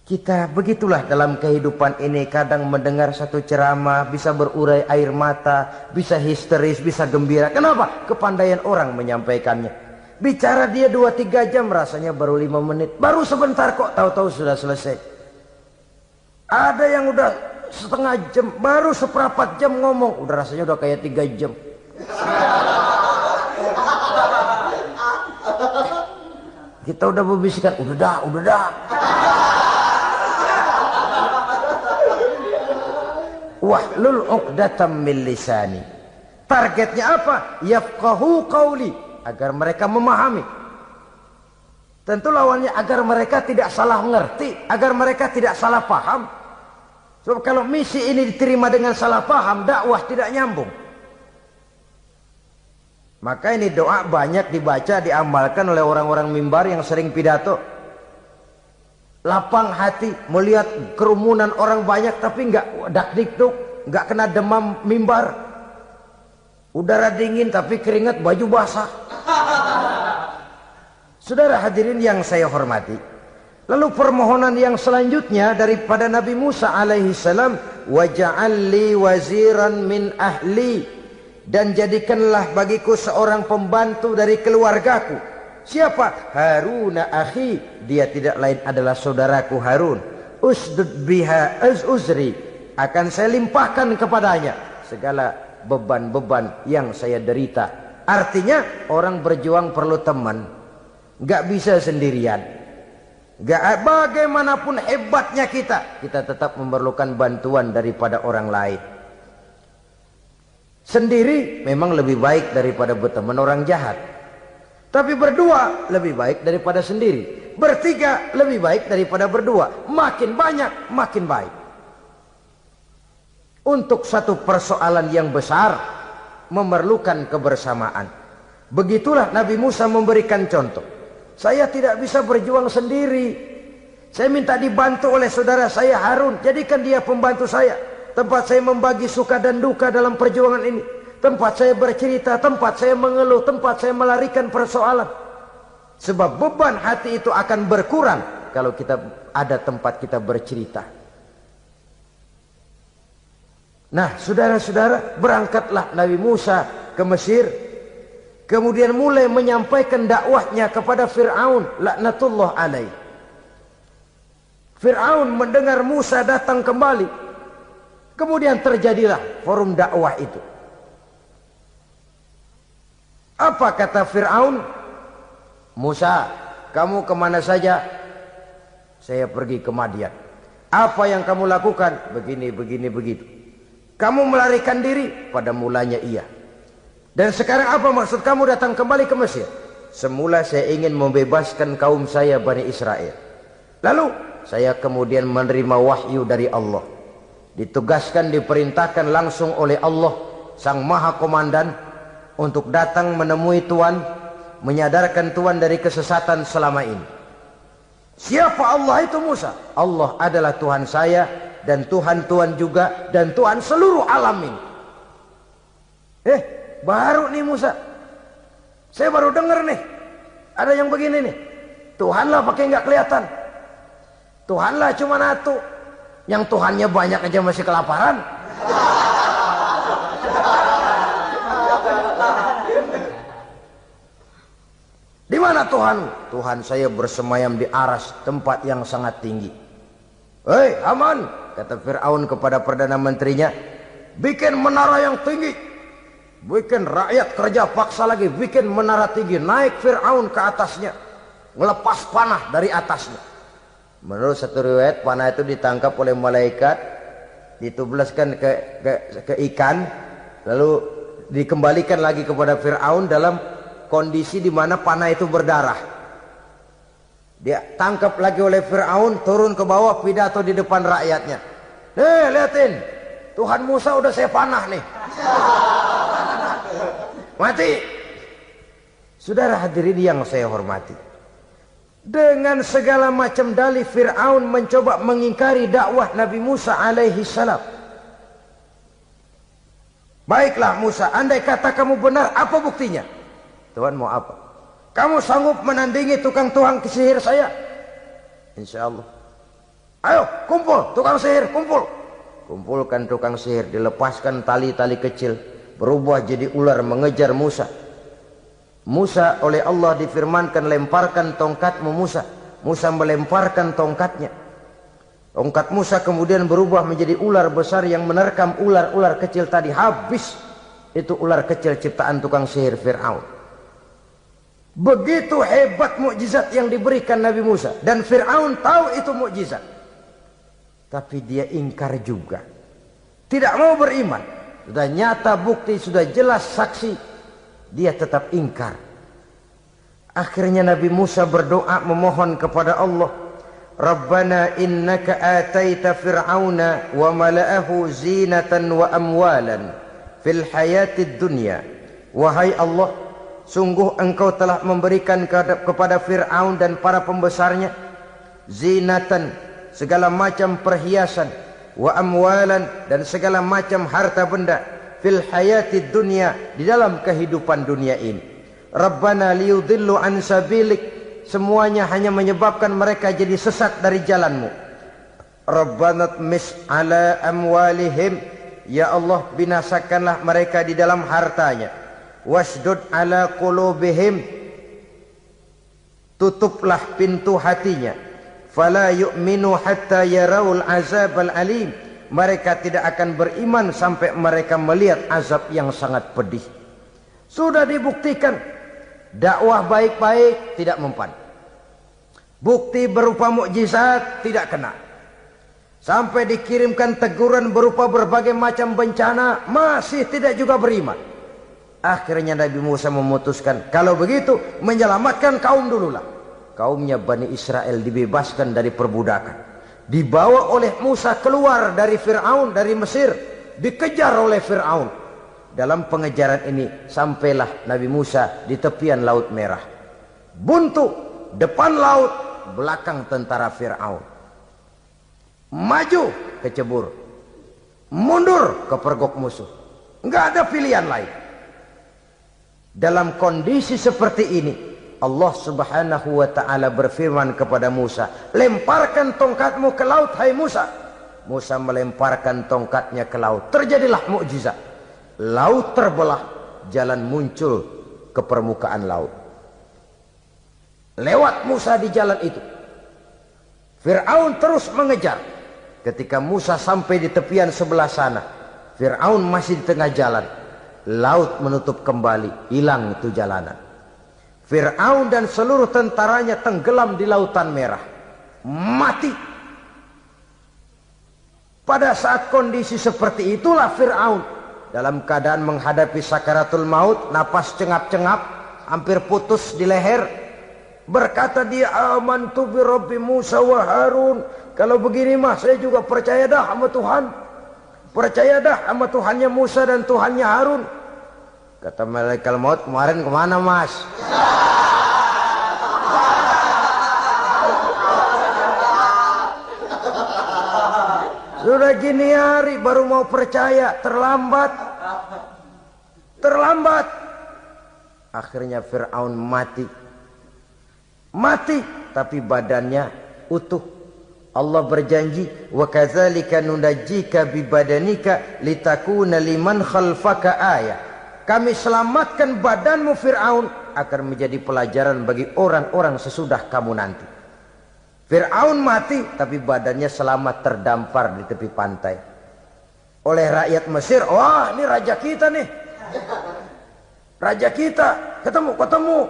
Kita begitulah dalam kehidupan ini, kadang mendengar satu ceramah bisa berurai air mata, bisa histeris, bisa gembira. Kenapa? Kepandaian orang menyampaikannya. Bicara dia 2-3 jam, rasanya baru 5 menit. Baru sebentar kok, tahu-tahu sudah selesai. Ada yang udah setengah jam, baru seperempat jam ngomong, udah rasanya udah kayak 3 jam. Kita udah berbisikkan, udah dah. Wahlul 'uqdatam min lisani. Targetnya apa? Yafqahu qauli, agar mereka memahami. Tentu lawannya agar mereka tidak salah mengerti, agar mereka tidak salah paham. Sebab kalau misi ini diterima dengan salah paham, dakwah tidak nyambung. Maka ini doa banyak dibaca, diamalkan oleh orang-orang mimbar yang sering pidato. Lapang hati melihat kerumunan orang banyak, tapi nggak dak-dikduk, nggak kena demam mimbar. Udara dingin tapi keringat, baju basah. Saudara hadirin yang saya hormati, lalu permohonan yang selanjutnya daripada Nabi Musa alaihissalam, waj'al li waziran min ahli, dan jadikanlah bagiku seorang pembantu dari keluargaku. Siapa? Harun akhi, dia tidak lain adalah saudaraku Harun. Usdud biha uzri, akan saya limpahkan kepadanya segala beban-beban yang saya derita. Artinya orang berjuang perlu teman, nggak bisa sendirian. Nggak, bagaimanapun hebatnya kita tetap memerlukan bantuan daripada orang lain. Sendiri memang lebih baik daripada berteman orang jahat. Tapi berdua lebih baik daripada sendiri. Bertiga lebih baik daripada berdua. Makin banyak, makin baik. Untuk satu persoalan yang besar, memerlukan kebersamaan. Begitulah Nabi Musa memberikan contoh. Saya tidak bisa berjuang sendiri. Saya minta dibantu oleh saudara saya Harun. Jadikan dia pembantu saya. Tempat saya membagi suka dan duka dalam perjuangan ini. Tempat saya bercerita, tempat saya mengeluh, tempat saya melarikan persoalan. Sebab beban hati itu akan berkurang kalau kita ada tempat kita bercerita. Nah, saudara-saudara, berangkatlah Nabi Musa ke Mesir. Kemudian mulai menyampaikan dakwahnya kepada Fir'aun, laknatullah alaih. Fir'aun mendengar Musa datang kembali. Kemudian terjadilah forum dakwah itu. Apa kata Fir'aun? Musa, kamu kemana saja? Saya pergi ke Madian. Apa yang kamu lakukan? Begini, begini, begitu. Kamu melarikan diri? Pada mulanya iya. Dan sekarang apa maksud kamu datang kembali ke Mesir? Semula saya ingin membebaskan kaum saya Bani Israel. Lalu saya kemudian menerima wahyu dari Allah. Ditugaskan, diperintahkan langsung oleh Allah Sang Maha Komandan untuk datang menemui Tuhan, menyadarkan Tuhan dari kesesatan selama ini. Siapa Allah itu Musa? Allah adalah Tuhan saya dan Tuhan juga dan Tuhan seluruh alam ini. Baru nih Musa. Saya baru dengar nih. Ada yang begini nih. Tuhanlah pakai nggak kelihatan. Tuhanlah cuma satu. Yang Tuhannya banyak aja masih kelaparan. Di mana Tuhan? Tuhan saya bersemayam di aras, tempat yang sangat tinggi. Hei Haman, kata Fir'aun kepada Perdana Menterinya, bikin menara yang tinggi. Bikin rakyat kerja paksa lagi, bikin menara tinggi. Naik Fir'aun ke atasnya, ngelepas panah dari atasnya. Menurut satu riwayat, panah itu ditangkap oleh malaikat, ditublaskan ke ikan, lalu dikembalikan lagi kepada Fir'aun dalam kondisi di mana panah itu berdarah. Dia tangkap lagi oleh Fir'aun, turun ke bawah, pidato di depan rakyatnya. Lihatin, Tuhan Musa udah saya panah nih. Mati. Saudara hadirin yang saya hormati, dengan segala macam dalih Fir'aun mencoba mengingkari dakwah Nabi Musa alaihi salam. Baiklah Musa, andai kata kamu benar, apa buktinya? Tuhan mau apa? Kamu sanggup menandingi tukang sihir saya? Insya Allah. Ayo kumpul tukang sihir, kumpul. Kumpulkan tukang sihir, dilepaskan tali-tali kecil, berubah jadi ular mengejar Musa. Musa oleh Allah difirmankan, lemparkan tongkatmu Musa. Musa melemparkan tongkatnya. Tongkat Musa kemudian berubah menjadi ular besar yang menerkam ular-ular kecil tadi. Habis itu ular kecil ciptaan tukang sihir Fir'aun. Begitu hebat mukjizat yang diberikan Nabi Musa, dan Fir'aun tahu itu mukjizat, tapi dia ingkar juga, tidak mau beriman. Sudah nyata bukti, sudah jelas saksi, dia tetap ingkar. Akhirnya Nabi Musa berdoa memohon kepada Allah, Rabbana innaka ataita fir'auna wa mala'ahu zinatan wa amwalan fil hayatid dunya. Wahai Allah, sungguh engkau telah memberikan kepada Fir'aun dan para pembesarnya zinatan, segala macam perhiasan, wa amwalan, dan segala macam harta benda, fil hayatid dunya, di dalam kehidupan dunia ini. Rabbana liyudillu an sabilik, semuanya hanya menyebabkan mereka jadi sesat dari jalanmu. Rabbana tmis ala amwalihim, ya Allah binasakanlah mereka di dalam hartanya. Wasdud ala qulubihim, tutuplah pintu hatinya. Fala yu'minu hatta yarawul azab al-alim, mereka tidak akan beriman sampai mereka melihat azab yang sangat pedih. Sudah dibuktikan dakwah baik-baik tidak mempan, bukti berupa mukjizat tidak kena, sampai dikirimkan teguran berupa berbagai macam bencana masih tidak juga beriman. Akhirnya Nabi Musa memutuskan, kalau begitu menyelamatkan kaum dululah. Kaumnya Bani Israel dibebaskan dari perbudakan, dibawa oleh Musa keluar dari Fir'aun, dari Mesir, dikejar oleh Fir'aun. Dalam pengejaran ini sampailah Nabi Musa di tepian Laut Merah. Buntu, depan laut, belakang tentara Fir'aun. Maju kecebur, mundur kepergok musuh, nggak ada pilihan lain. Dalam kondisi seperti ini, Allah subhanahu wa ta'ala berfirman kepada Musa, lemparkan tongkatmu ke laut, hai Musa. Musa melemparkan tongkatnya ke laut. Terjadilah mukjizat. Laut terbelah, jalan muncul ke permukaan laut. Lewat Musa di jalan itu, Fir'aun terus mengejar. Ketika Musa sampai di tepian sebelah sana, Fir'aun masih di tengah jalan. Laut menutup kembali, hilang itu jalanan. Fir'aun dan seluruh tentaranya tenggelam di Lautan Merah, mati. Pada saat kondisi seperti itulah Fir'aun dalam keadaan menghadapi sakaratul maut, napas cengap-cengap, hampir putus di leher, berkata dia, amantu bi Rabbi Musa wa Harun. Kalau begini mah saya juga percaya dah sama Tuhan. Percaya dah sama Tuhannya Musa dan Tuhannya Harun. Kata malaikat maut, kemarin kemana mas? Sudah gini hari baru mau percaya, terlambat. Terlambat. Akhirnya Fir'aun mati. Mati, tapi badannya utuh. Allah berjanji, wa kadzalika nunajjika bi badanika litakuna liman khalfaka ayah. Kami selamatkan badanmu Fir'aun agar menjadi pelajaran bagi orang-orang sesudah kamu nanti. Fir'aun mati, tapi badannya selamat terdampar di tepi pantai oleh rakyat Mesir. Wah, ini raja kita nih, raja kita, ketemu,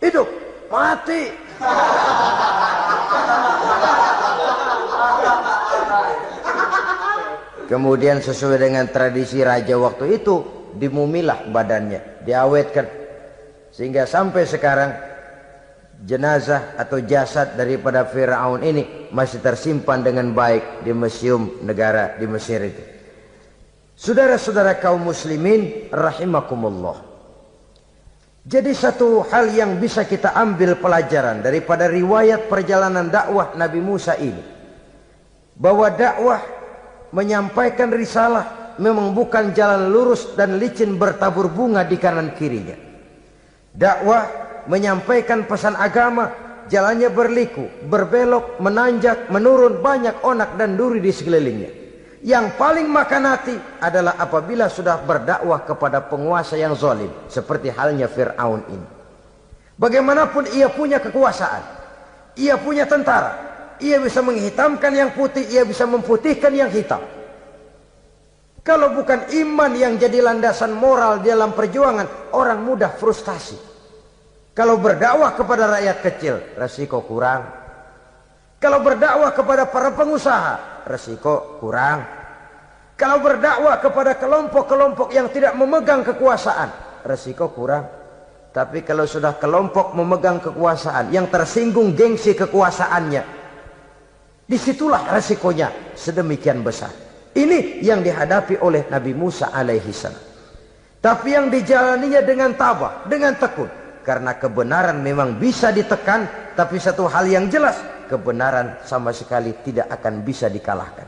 hidup, mati. Kemudian sesuai dengan tradisi raja waktu itu, dimumilah badannya, diawetkan, sehingga sampai sekarang jenazah atau jasad daripada Fir'aun ini masih tersimpan dengan baik di museum negara di Mesir itu. Saudara-saudara kaum muslimin rahimakumullah. Jadi satu hal yang bisa kita ambil pelajaran daripada riwayat perjalanan dakwah Nabi Musa ini, bahwa dakwah menyampaikan risalah memang bukan jalan lurus dan licin bertabur bunga di kanan kirinya. Dakwah menyampaikan pesan agama, jalannya berliku, berbelok, menanjak, menurun, banyak onak dan duri di sekelilingnya. Yang paling makan hati adalah apabila sudah berdakwah kepada penguasa yang zalim, seperti halnya Fir'aun ini. Bagaimanapun ia punya kekuasaan, ia punya tentara, ia bisa menghitamkan yang putih, ia bisa memutihkan yang hitam. Kalau bukan iman yang jadi landasan moral dalam perjuangan, orang mudah frustasi. Kalau berdakwah kepada rakyat kecil, resiko kurang. Kalau berdakwah kepada para pengusaha, resiko kurang. Kalau berdakwah kepada kelompok-kelompok yang tidak memegang kekuasaan, resiko kurang. Tapi kalau sudah kelompok memegang kekuasaan, yang tersinggung gengsi kekuasaannya, disitulah resikonya sedemikian besar. Ini yang dihadapi oleh Nabi Musa alaihi salam. Tapi yang dijalaninya dengan tabah, dengan tekun. Karena kebenaran memang bisa ditekan, tapi satu hal yang jelas, kebenaran sama sekali tidak akan bisa dikalahkan.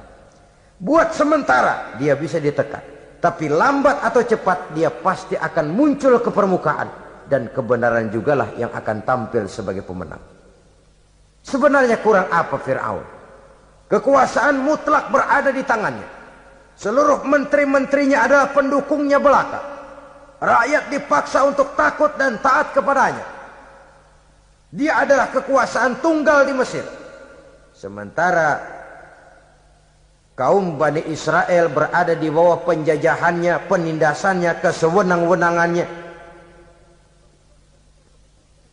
Buat sementara dia bisa ditekan, tapi lambat atau cepat dia pasti akan muncul ke permukaan, dan kebenaran jugalah yang akan tampil sebagai pemenang. Sebenarnya kurang apa Fir'aun? Kekuasaan mutlak berada di tangannya. Seluruh menteri-menterinya adalah pendukungnya belaka. Rakyat dipaksa untuk takut dan taat kepadanya. Dia adalah kekuasaan tunggal di Mesir. Sementara kaum Bani Israel berada di bawah penjajahannya, penindasannya, kesewenang-wenangannya.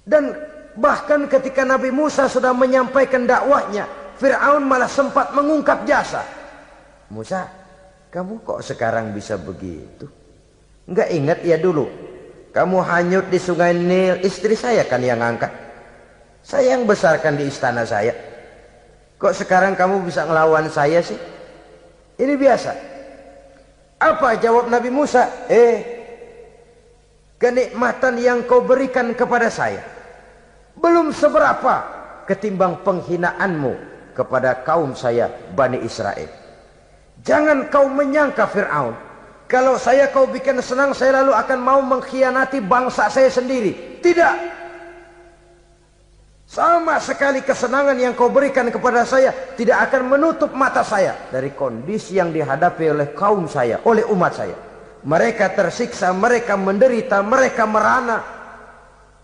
Dan bahkan ketika Nabi Musa sudah menyampaikan dakwahnya, Fir'aun malah sempat mengungkap jasa. Musa, kamu kok sekarang bisa begitu? Enggak ingat ya dulu kamu hanyut di sungai Nil, istri saya kan yang angkat, saya yang besarkan di istana saya. Kok sekarang kamu bisa ngelawan saya sih? Ini biasa. Apa jawab Nabi Musa? Kenikmatan yang kau berikan kepada saya belum seberapa ketimbang penghinaanmu kepada kaum saya Bani Israel. Jangan kau menyangka Fir'aun, kalau saya kau bikin senang, saya lalu akan mau mengkhianati bangsa saya sendiri. Tidak. Sama sekali kesenangan yang kau berikan kepada saya tidak akan menutup mata saya dari kondisi yang dihadapi oleh kaum saya, oleh umat saya. Mereka tersiksa, mereka menderita, mereka merana.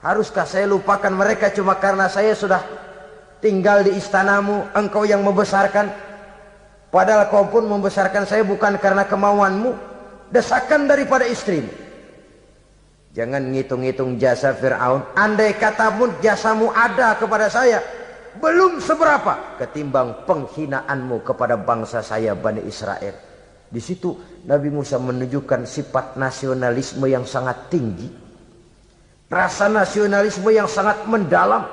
Haruskah saya lupakan mereka cuma karena saya sudah tinggal di istanamu, engkau yang membesarkan? Padahal kau pun membesarkan saya bukan karena kemauanmu. Desakan daripada istrimu. Jangan ngitung-ngitung jasa Fir'aun. Andai katamu jasamu ada kepada saya, belum seberapa ketimbang penghinaanmu kepada bangsa saya Bani Israel. Di situ Nabi Musa menunjukkan sifat nasionalisme yang sangat tinggi, rasa nasionalisme yang sangat mendalam.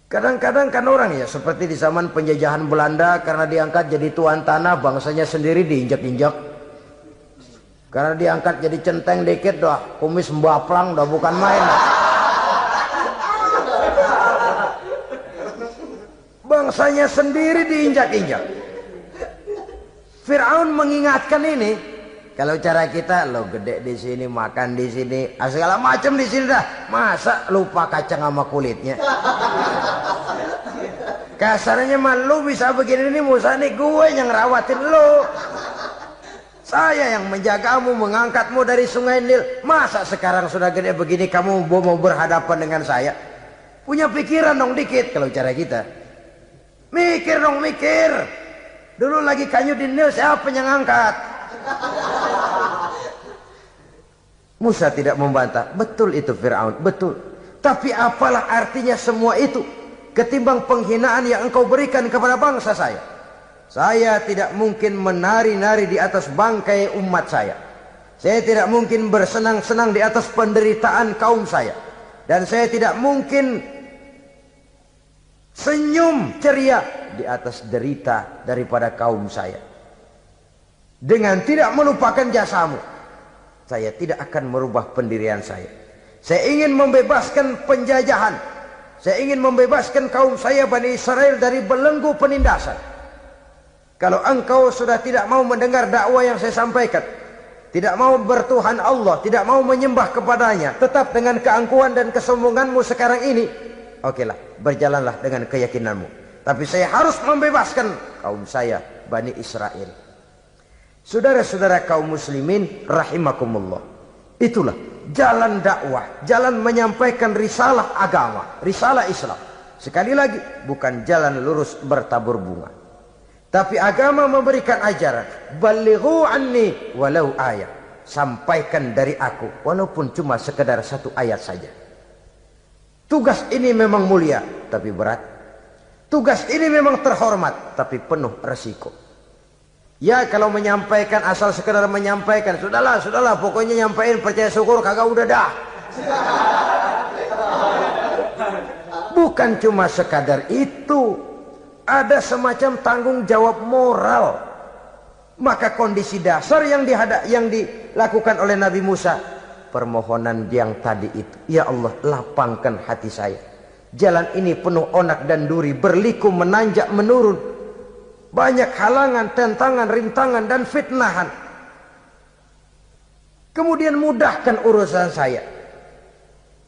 Kadang-kadang kan orang ya seperti di zaman penjajahan Belanda, karena diangkat jadi tuan tanah, bangsanya sendiri diinjak-injak. Karena diangkat jadi centeng dikit dah, kumis mbaplang dah, bukan main. Bangsanya sendiri diinjak-injak. Fir'aun mengingatkan ini, kalau cara kita lo gede di sini, makan di sini, segala macam di sini dah, masa lupa kacang sama kulitnya. Kasarnya mah lu bisa begini nih Musa, nih gue yang rawatin lu. Saya yang menjagamu, mengangkatmu dari sungai Nil. Masa sekarang sudah gede begini kamu mau berhadapan dengan saya? Punya pikiran dong dikit kalau cara kita. Mikir dong, mikir. Dulu lagi kanyu di Nil, siapa yang angkat? Musa tidak membantah. Betul itu Fir'aun, betul. Tapi apalah artinya semua itu ketimbang penghinaan yang engkau berikan kepada bangsa saya? Saya tidak mungkin menari-nari di atas bangkai umat saya. Saya tidak mungkin bersenang-senang di atas penderitaan kaum saya. Dan saya tidak mungkin senyum ceria di atas derita daripada kaum saya. Dengan tidak melupakan jasamu, saya tidak akan merubah pendirian saya. Saya ingin membebaskan penjajahan. Saya ingin membebaskan kaum saya Bani Israel dari belenggu penindasan. Kalau engkau sudah tidak mau mendengar dakwah yang saya sampaikan, tidak mau bertuhan Allah, tidak mau menyembah kepadanya, tetap dengan keangkuhan dan kesombonganmu sekarang ini, okelah, berjalanlah dengan keyakinanmu. Tapi saya harus membebaskan kaum saya Bani Israel. Saudara-saudara kaum muslimin rahimakumullah, itulah jalan dakwah, jalan menyampaikan risalah agama, risalah Islam. Sekali lagi, bukan jalan lurus bertabur bunga. Tapi agama memberikan ajaran, balighu anni walau ayat. Sampaikan dari aku walaupun cuma sekedar satu ayat saja. Tugas ini memang mulia tapi berat. Tugas ini memang terhormat tapi penuh resiko. Ya kalau menyampaikan asal sekedar menyampaikan, sudahlah, pokoknya nyampein, percaya syukur kagak, udah dah. Bukan cuma sekadar itu. Ada semacam tanggung jawab moral. Maka kondisi dasar yang dilakukan oleh Nabi Musa, permohonan yang tadi itu, ya Allah lapangkan hati saya. Jalan ini penuh onak dan duri, berliku, menanjak, menurun. Banyak halangan, tentangan, rintangan dan fitnahan. Kemudian mudahkan urusan saya.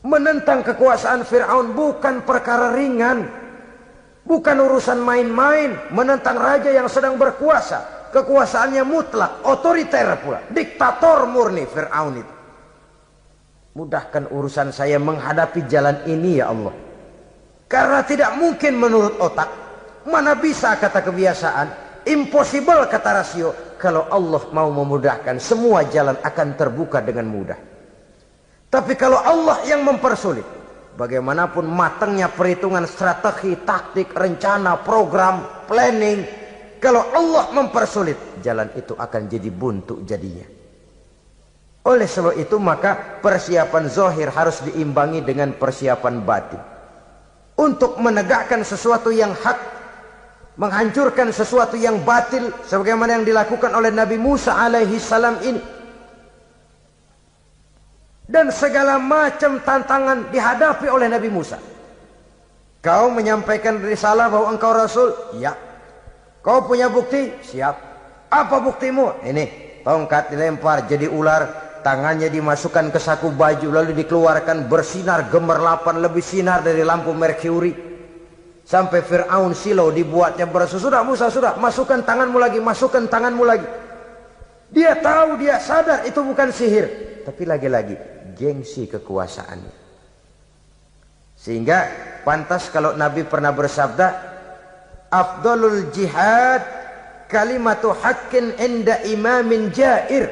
Menentang kekuasaan Fir'aun bukan perkara ringan. Bukan urusan main-main. Menentang raja yang sedang berkuasa, kekuasaannya mutlak, otoriter pula, diktator murni Fir'aun itu. Mudahkan urusan saya menghadapi jalan ini ya Allah. Karena tidak mungkin menurut otak. Mana bisa kata kebiasaan, impossible kata rasio. Kalau Allah mau memudahkan, semua jalan akan terbuka dengan mudah. Tapi kalau Allah yang mempersulit, bagaimanapun matangnya perhitungan strategi, taktik, rencana, program, planning, kalau Allah mempersulit, jalan itu akan jadi buntu jadinya. Oleh sebab itu maka persiapan zahir harus diimbangi dengan persiapan batin. Untuk menegakkan sesuatu yang hak, menghancurkan sesuatu yang batil, sebagaimana yang dilakukan oleh Nabi Musa alaihi salam ini. Dan segala macam tantangan dihadapi oleh Nabi Musa. Kau menyampaikan risalah bahwa engkau Rasul? Ya. Kau punya bukti? Siap. Apa buktimu? Ini, tongkat dilempar jadi ular, tangannya dimasukkan ke saku baju, lalu dikeluarkan bersinar gemerlapan, lebih sinar dari lampu merkuri. Sampai Fir'aun silau dibuatnya bersudah Musa, sudah, masukkan tanganmu lagi, masukkan tanganmu lagi. Dia tahu, dia sadar itu bukan sihir, tapi lagi-lagi gengsi kekuasaannya. Sehingga pantas kalau Nabi pernah bersabda, afdalul jihad kalimatu haqqin inda imamin jair.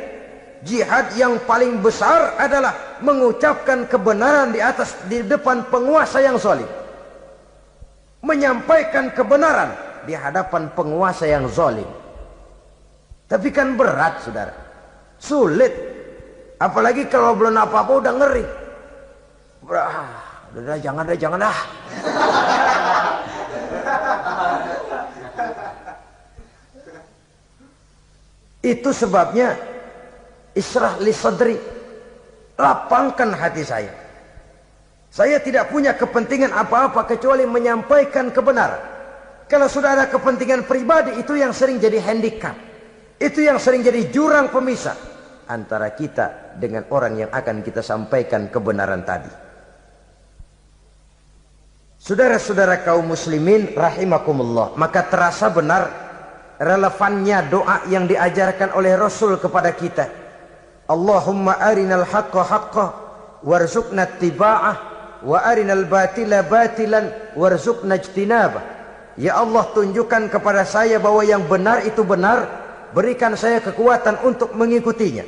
Jihad yang paling besar adalah mengucapkan kebenaran di depan penguasa yang zalim. menyampaikan kebenaran di hadapan penguasa yang zalim. Tapi kan berat, saudara, sulit, apalagi kalau belum apa-apa udah ngeri. Udah jangan dah. Itu sebabnya Ishrah li sadri, lapangkan hati saya. Saya tidak punya kepentingan apa-apa kecuali menyampaikan kebenaran. Kalau sudah ada kepentingan pribadi, itu yang sering jadi handicap. Itu yang sering jadi jurang pemisah antara kita dengan orang yang akan kita sampaikan kebenaran tadi. Saudara-saudara kaum muslimin rahimakumullah, maka terasa benar relevannya doa yang diajarkan oleh Rasul kepada kita. Allahumma arinal haqqa haqqa warzuqna ittiba'ah wa arinal batila batilan warzuqna ijtinabah. Ya Allah, tunjukkan kepada saya bahwa yang benar itu benar, berikan saya kekuatan untuk mengikutinya.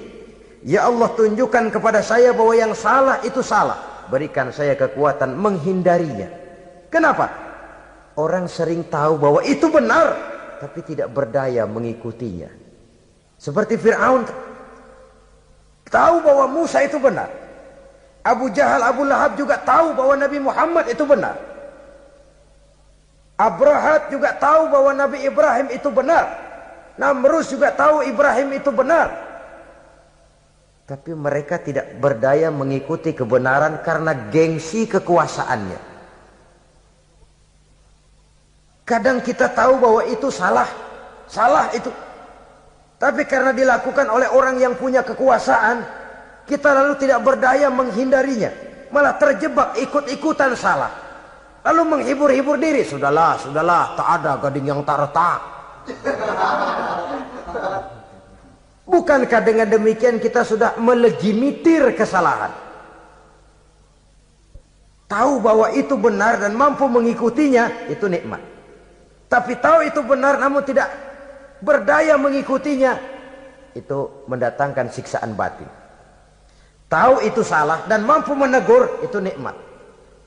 Ya Allah, tunjukkan kepada saya bahwa yang salah itu salah, berikan saya kekuatan menghindarinya. Kenapa? Orang sering tahu bahwa itu benar, tapi tidak berdaya mengikutinya. Seperti Fir'aun, tahu bahwa Musa itu benar. Abu Jahal, Abu Lahab juga tahu bahwa Nabi Muhammad itu benar. Abrahat juga tahu bahwa Nabi Ibrahim itu benar. Namrus juga tahu Ibrahim itu benar. Tapi mereka tidak berdaya mengikuti kebenaran karena gengsi kekuasaannya. Kadang kita tahu bahwa itu salah itu. Tapi karena dilakukan oleh orang yang punya kekuasaan, kita lalu tidak berdaya menghindarinya. Malah terjebak ikut-ikutan salah. Lalu menghibur-hibur diri. Sudahlah, tak ada gading yang tak retak. Bukankah dengan demikian kita sudah melegimitir kesalahan? Tahu bahwa itu benar dan mampu mengikutinya, itu nikmat. Tapi tahu itu benar namun tidak berdaya mengikutinya, itu mendatangkan siksaan batin. Tahu itu salah dan mampu menegur, itu nikmat.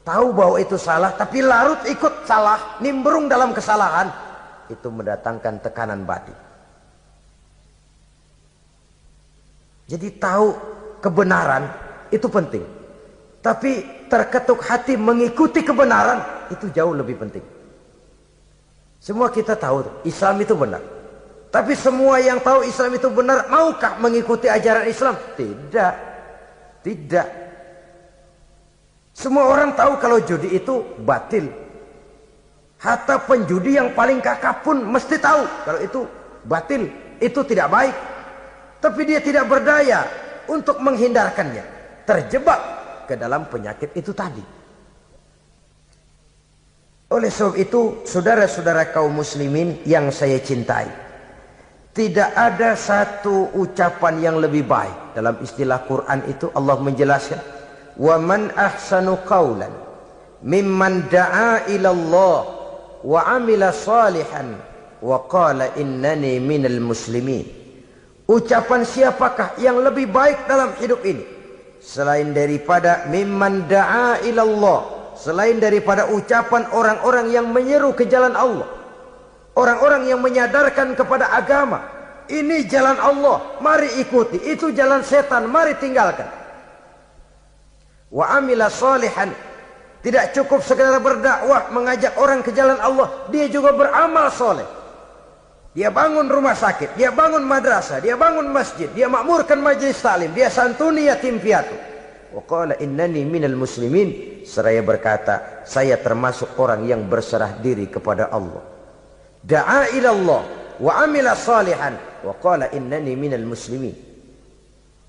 Tahu bahwa itu salah tapi larut ikut salah, nimbrung dalam kesalahan, itu mendatangkan tekanan batin. Jadi tahu kebenaran itu penting, tapi terketuk hati mengikuti kebenaran itu jauh lebih penting. Semua kita tahu Islam itu benar, tapi semua yang tahu Islam itu benar maukah mengikuti ajaran Islam? Tidak. Semua orang tahu kalau judi itu batil. Hatta penjudi yang paling kakap pun mesti tahu kalau itu batil, itu tidak baik. Tapi dia tidak berdaya untuk menghindarkannya, terjebak ke dalam penyakit itu tadi. Oleh sebab itu, saudara-saudara kaum muslimin yang saya cintai, tidak ada satu ucapan yang lebih baik. Dalam istilah Quran itu Allah menjelaskan, wa man ahsanu qawlan mimman da'a ila Allah wa amila salihan wa qala innani minal muslimin. Ucapan siapakah yang lebih baik dalam hidup ini selain daripada mimman da'a ila Allah, selain daripada ucapan orang-orang yang menyeru ke jalan Allah, orang-orang yang menyadarkan kepada agama. Ini jalan Allah, mari ikuti. Itu jalan setan, mari tinggalkan. Wa amila salihan, tidak cukup sekedar berdakwah mengajak orang ke jalan Allah, dia juga beramal soleh. Dia bangun rumah sakit, dia bangun madrasah, dia bangun masjid, dia makmurkan majelis taklim, dia santuni yatim piatu. Wa qala innani minal muslimin, seraya berkata, saya termasuk orang yang berserah diri kepada Allah. Da'a ila Allah wa amila salihan wa qala innani minal muslimin.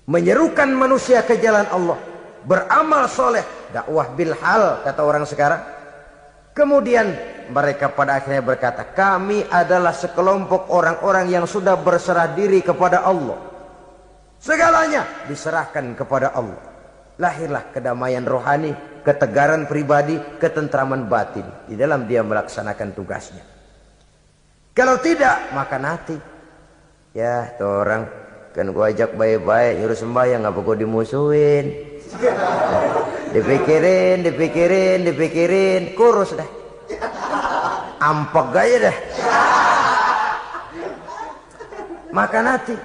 Menyerukan manusia ke jalan Allah, beramal soleh, dakwah bil hal kata orang sekarang. Kemudian mereka pada akhirnya berkata, kami adalah sekelompok orang-orang yang sudah berserah diri kepada Allah. Segalanya diserahkan kepada Allah. Lahirlah kedamaian rohani, ketegaran pribadi, ketentraman batin di dalam dia melaksanakan tugasnya. Kalau tidak, maka nanti ya tuh orang kan gua ajak baik-baik nyuruh sembahyang, ngapa gua dimusuhin? Dipikirin, kurus dah. ampek gaya deh. Makan hati.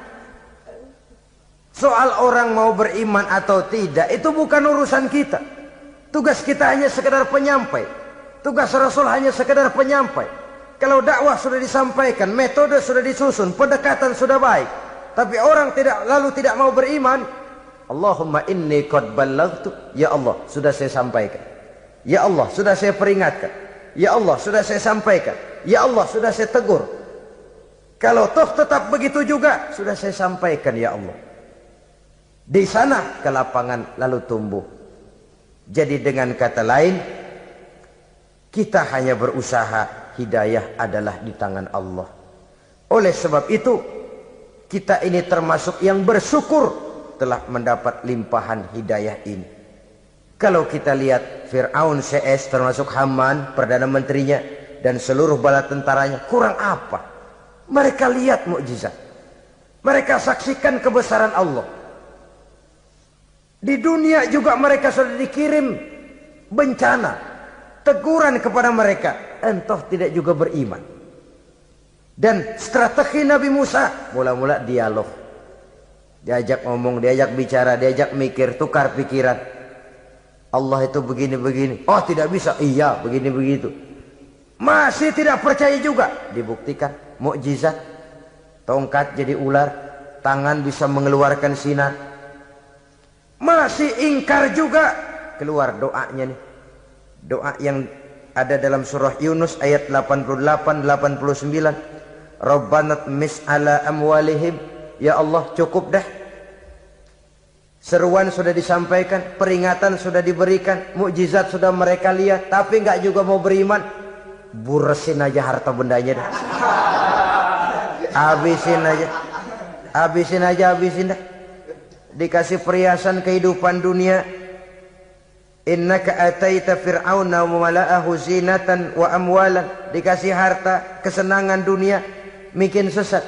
Soal orang mau beriman atau tidak itu bukan urusan kita. Tugas kita hanya sekedar penyampai. Tugas Rasul hanya sekedar penyampai. Kalau dakwah sudah disampaikan, metode sudah disusun, pendekatan sudah baik, tapi orang tidak mau beriman, Allahumma inni qad ballaghtu, ya Allah sudah saya sampaikan, ya Allah sudah saya peringatkan, ya Allah sudah saya sampaikan, ya Allah sudah saya tegur. Kalau toh tetap begitu juga, sudah saya sampaikan ya Allah. Di sana kelapangan lalu tumbuh. Jadi dengan kata lain, kita hanya berusaha, hidayah adalah di tangan Allah. Oleh sebab itu, kita ini termasuk yang bersyukur telah mendapat limpahan hidayah ini. Kalau kita lihat Fir'aun CS termasuk Haman, Perdana Menterinya, dan seluruh bala tentaranya, kurang apa? Mereka lihat mukjizat. Mereka saksikan kebesaran Allah. Di dunia juga mereka sudah dikirim bencana, teguran kepada mereka, entah tidak juga beriman. Dan strategi Nabi Musa mula-mula dialog, diajak ngomong, diajak bicara, diajak mikir, tukar pikiran. Allah itu begini-begini, oh tidak bisa, iya begini begitu. Masih tidak percaya juga, dibuktikan mukjizat, tongkat jadi ular, tangan bisa mengeluarkan sinar. Masih ingkar juga, keluar doanya nih. Doa yang ada dalam surah Yunus ayat 88-89. Rabbana tmis ala amwalihim. Ya Allah cukup dah. Seruan sudah disampaikan, peringatan sudah diberikan, mukjizat sudah mereka lihat, tapi nggak juga mau beriman. Buresin aja harta bendanya dah. Habisin aja. Habisin aja, habisin dah. Dikasih perhiasan kehidupan dunia. Innaka ataita fir'auna wa mala'ahu zinatan wa amwalan. Dikasih harta, kesenangan dunia, bikin sesat.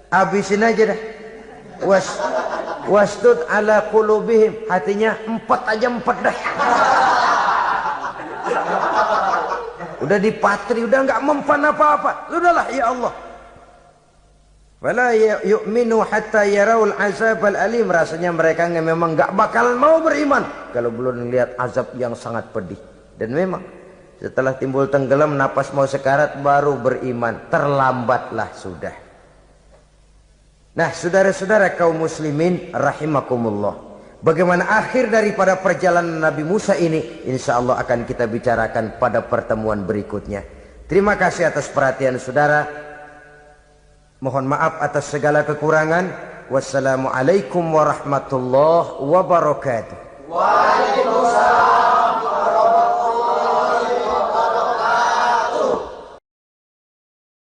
Habisin aja dah. Wastud ala qulubihim, hatinya empat dah. Udah dipatri, udah enggak mempan apa-apa. Sudahlah ya Allah. Wala yu'minu hatta yaraul azabal alim. Rasanya mereka memang enggak bakal mau beriman kalau belum melihat azab yang sangat pedih. Dan memang setelah timbul tenggelam, napas mau sekarat, baru beriman. Terlambatlah sudah. Nah, saudara-saudara kaum muslimin rahimakumullah, bagaimana akhir daripada perjalanan Nabi Musa ini, insya Allah akan kita bicarakan pada pertemuan berikutnya. Terima kasih atas perhatian saudara. Mohon maaf atas segala kekurangan. Wassalamualaikum warahmatullahi wabarakatuh. Waalaikumsalam.